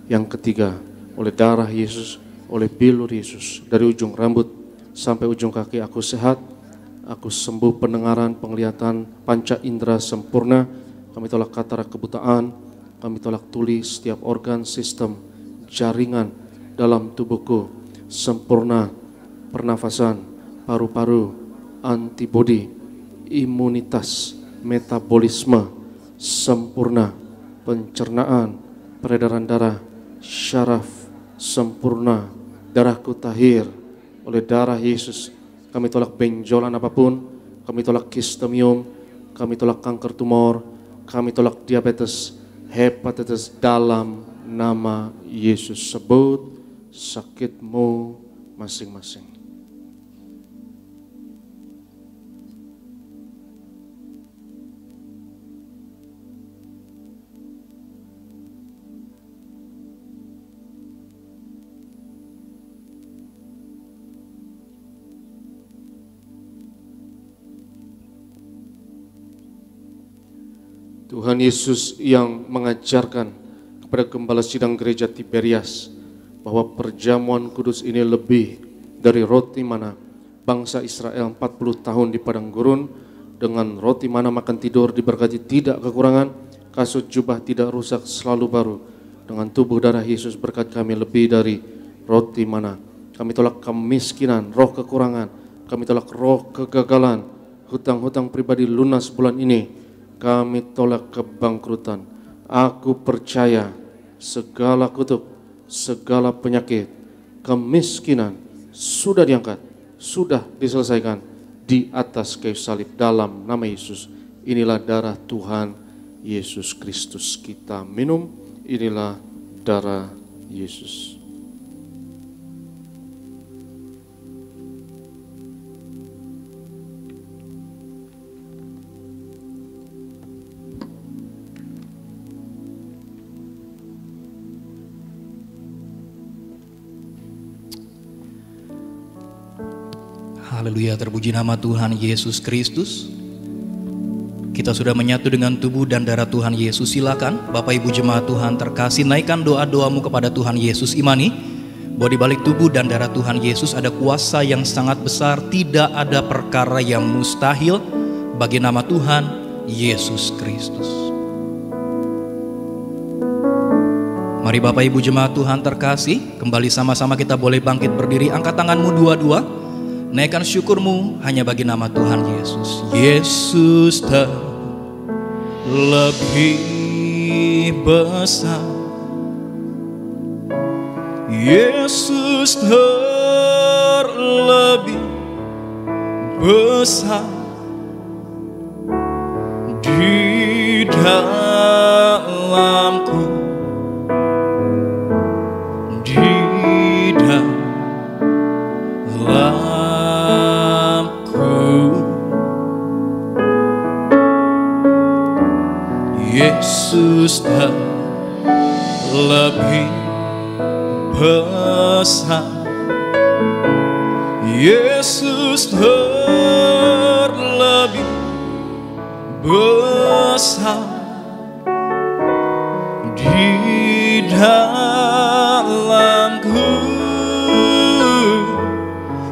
Yang ketiga, oleh darah Yesus, oleh bilur Yesus, dari ujung rambut sampai ujung kaki aku sehat, aku sembuh pendengaran, penglihatan, panca indera sempurna. Kami tolak katarak kebutaan, kami tolak tuli, setiap organ, sistem, jaringan dalam tubuhku sempurna, pernafasan, paru-paru, antibodi, imunitas, metabolisme sempurna, pencernaan, peredaran darah, syaraf sempurna, darahku tahir oleh darah Yesus. Kami tolak benjolan apapun, kami tolak kistemium, kami tolak kanker tumor, kami tolak diabetes, hepatitis dalam nama Yesus. Sebut sakitmu masing-masing. Tuhan Yesus yang mengajarkan kepada gembala sidang gereja Tiberias bahwa perjamuan kudus ini lebih dari roti mana bangsa Israel 40 tahun di padang gurun, dengan roti mana makan tidur diberkati tidak kekurangan, kasut jubah tidak rusak selalu baru. Dengan tubuh darah Yesus berkat kami lebih dari roti mana. Kami tolak kemiskinan, roh kekurangan, kami tolak roh kegagalan, hutang-hutang pribadi lunas bulan ini. Kami tolak kebangkrutan. Aku percaya segala kutuk, segala penyakit, kemiskinan sudah diangkat, sudah diselesaikan di atas kayu salib dalam nama Yesus. Inilah darah Tuhan Yesus Kristus. Kita minum, inilah darah Yesus. Haleluya, terpuji nama Tuhan Yesus Kristus. Kita sudah menyatu dengan tubuh dan darah Tuhan Yesus. Silakan Bapak Ibu jemaat Tuhan terkasih, naikkan doa-doamu kepada Tuhan Yesus. Imani bahwa di balik tubuh dan darah Tuhan Yesus ada kuasa yang sangat besar. Tidak ada perkara yang mustahil bagi nama Tuhan Yesus Kristus. Mari Bapak Ibu jemaat Tuhan terkasih, kembali sama-sama kita boleh bangkit berdiri. Angkat tanganmu dua-dua, naikkan syukurmu hanya bagi nama Tuhan Yesus. Yesus lebih besar, Yesus terlebih besar di dalamku, di dalamku. Yesus lebih besar, Yesus terlebih besar di dalamku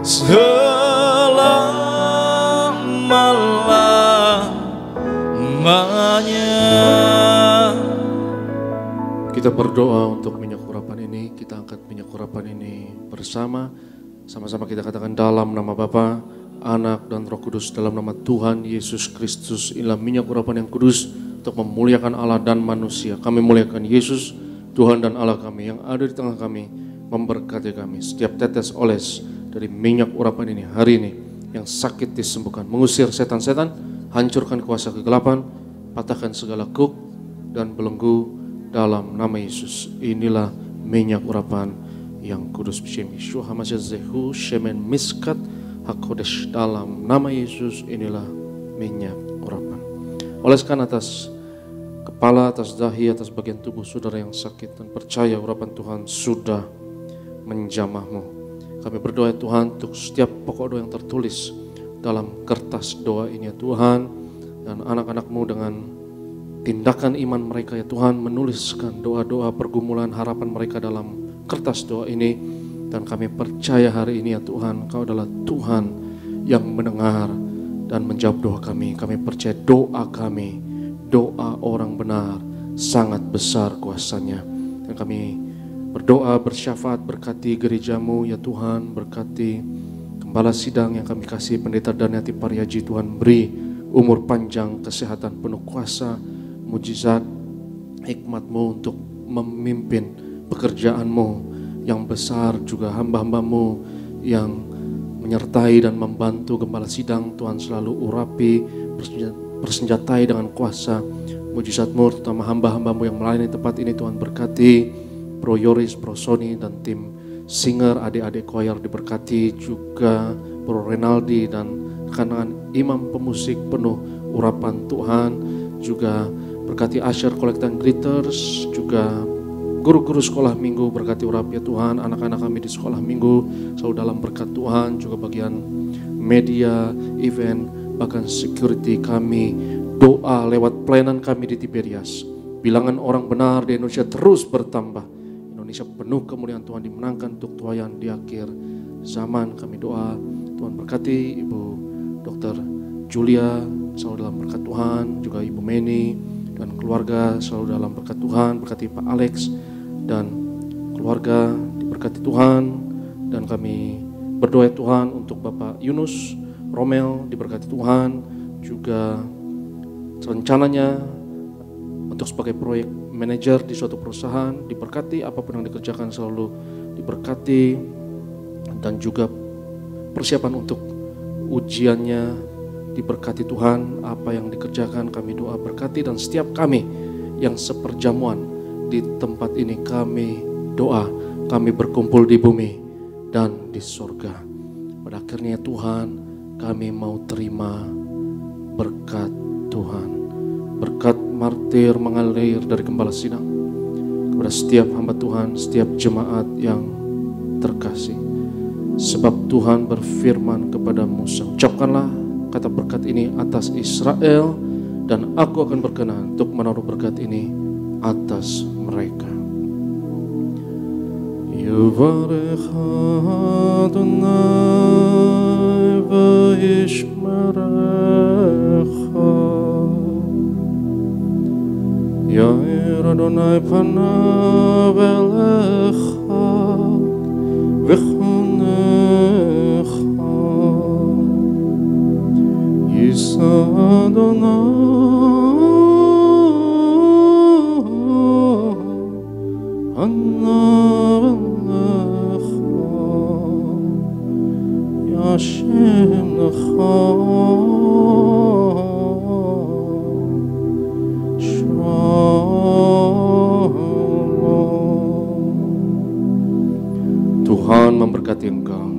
selama-lamanya. Kita berdoa untuk minyak urapan ini. Kita angkat minyak urapan ini bersama. Sama-sama kita katakan dalam nama Bapa, Anak dan Roh Kudus, dalam nama Tuhan Yesus Kristus. Inilah minyak urapan yang kudus untuk memuliakan Allah dan manusia. Kami muliakan Yesus, Tuhan dan Allah kami yang ada di tengah kami, memberkati kami. Setiap tetes oles dari minyak urapan ini hari ini, yang sakit disembuhkan, mengusir setan-setan, hancurkan kuasa kegelapan, patahkan segala kuk dan belenggu dalam nama Yesus. Inilah minyak urapan yang kudus. B'Shem Yeshua HaMashiach Zehu Shemen Miskat HaKodesh. Dalam nama Yesus inilah minyak urapan. Oleskan atas kepala, atas dahi, atas bagian tubuh saudara yang sakit, dan percaya urapan Tuhan sudah menjamahmu. Kami berdoa ya Tuhan untuk setiap pokok doa yang tertulis dalam kertas doa ini ya Tuhan, dan anak-anak-Mu dengan tindakan iman mereka ya Tuhan menuliskan doa-doa pergumulan harapan mereka dalam kertas doa ini. Dan kami percaya hari ini ya Tuhan, Engkau adalah Tuhan yang mendengar dan menjawab doa kami. Kami percaya doa kami, doa orang benar sangat besar kuasanya. Dan kami berdoa bersyafaat, berkati gerejamu ya Tuhan, berkati gembala sidang yang kami kasih, Pendeta Daniati Pariaji. Tuhan beri umur panjang, kesehatan, penuh kuasa, mujizat, hikmat-Mu untuk memimpin pekerjaan-Mu yang besar, juga hamba-hamba-Mu yang menyertai dan membantu gembala sidang. Tuhan selalu urapi, persenjatai dengan kuasa mujizat-Mu, terutama hamba-hamba-Mu yang melayani tempat ini. Tuhan berkati Bro Yoris, Bro Sony dan tim singer, adik-adik choir diberkati, juga Bro Renaldi dan rekan-rekan imam pemusik penuh urapan Tuhan. Juga berkati Asher Collector and Glitters, juga guru-guru sekolah minggu, berkati urapi ya Tuhan. Anak-anak kami di sekolah minggu selalu dalam berkat Tuhan, juga bagian media, event, bahkan security kami. Doa lewat pelayanan kami di Tiberias, bilangan orang benar di Indonesia terus bertambah. Indonesia penuh kemuliaan Tuhan dimenangkan untuk tuayan di akhir zaman. Kami doa Tuhan berkati Ibu Dr. Julia selalu dalam berkat Tuhan, juga Ibu Meni dan keluarga selalu dalam berkat Tuhan. Berkati Pak Alex dan keluarga diberkati Tuhan. Dan kami berdoa Tuhan untuk Bapak Yunus Romel diberkati Tuhan, juga rencananya untuk sebagai proyek manajer di suatu perusahaan diberkati, apapun yang dikerjakan selalu diberkati. Dan juga persiapan untuk ujiannya diberkati Tuhan. Apa yang dikerjakan kami doa berkati, dan setiap kami yang seperjamuan di tempat ini kami doa, kami berkumpul di bumi dan di surga. Pada akhirnya Tuhan, kami mau terima berkat Tuhan, berkat martir mengalir dari gembala sidang kepada setiap hamba Tuhan, setiap jemaat yang terkasih. Sebab Tuhan berfirman kepada Musa, ucapkanlah kata berkat ini atas Israel, dan aku akan berkenan untuk menaruh berkat ini atas mereka. Yivarech Adonai v'yishmerecha, Yair Adonai panav elecha v'chonecha, Yisa Adonai panav elecha, Yashem lecha Tuhan memberkati engkau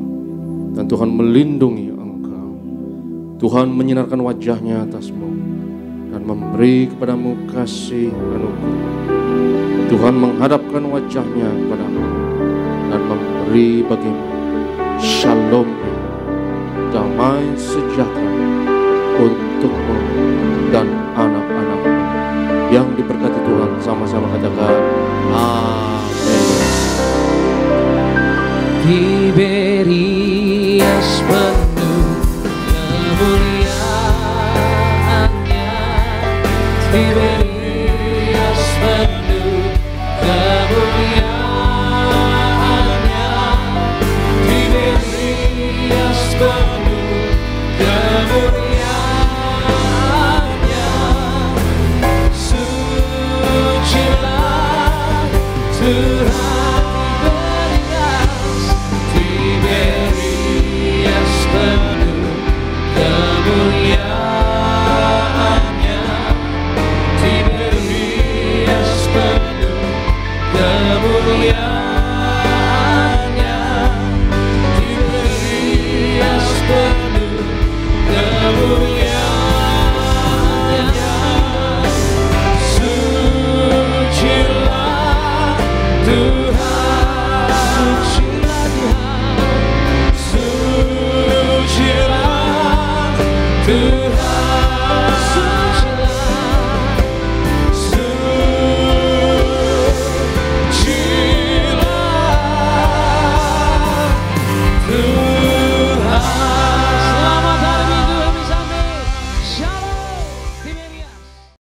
dan Tuhan melindungi engkau. Tuhan menyinarkan wajahnya atasmu dan memberi kepadamu kasih anugerah. Tuhan menghadapkan wajahnya kepadamu dan memberi bagimu shalom, damai sejahtera untukmu dan anak-anakmu. Yang diberkati Tuhan, sama-sama katakan amin. Tiberias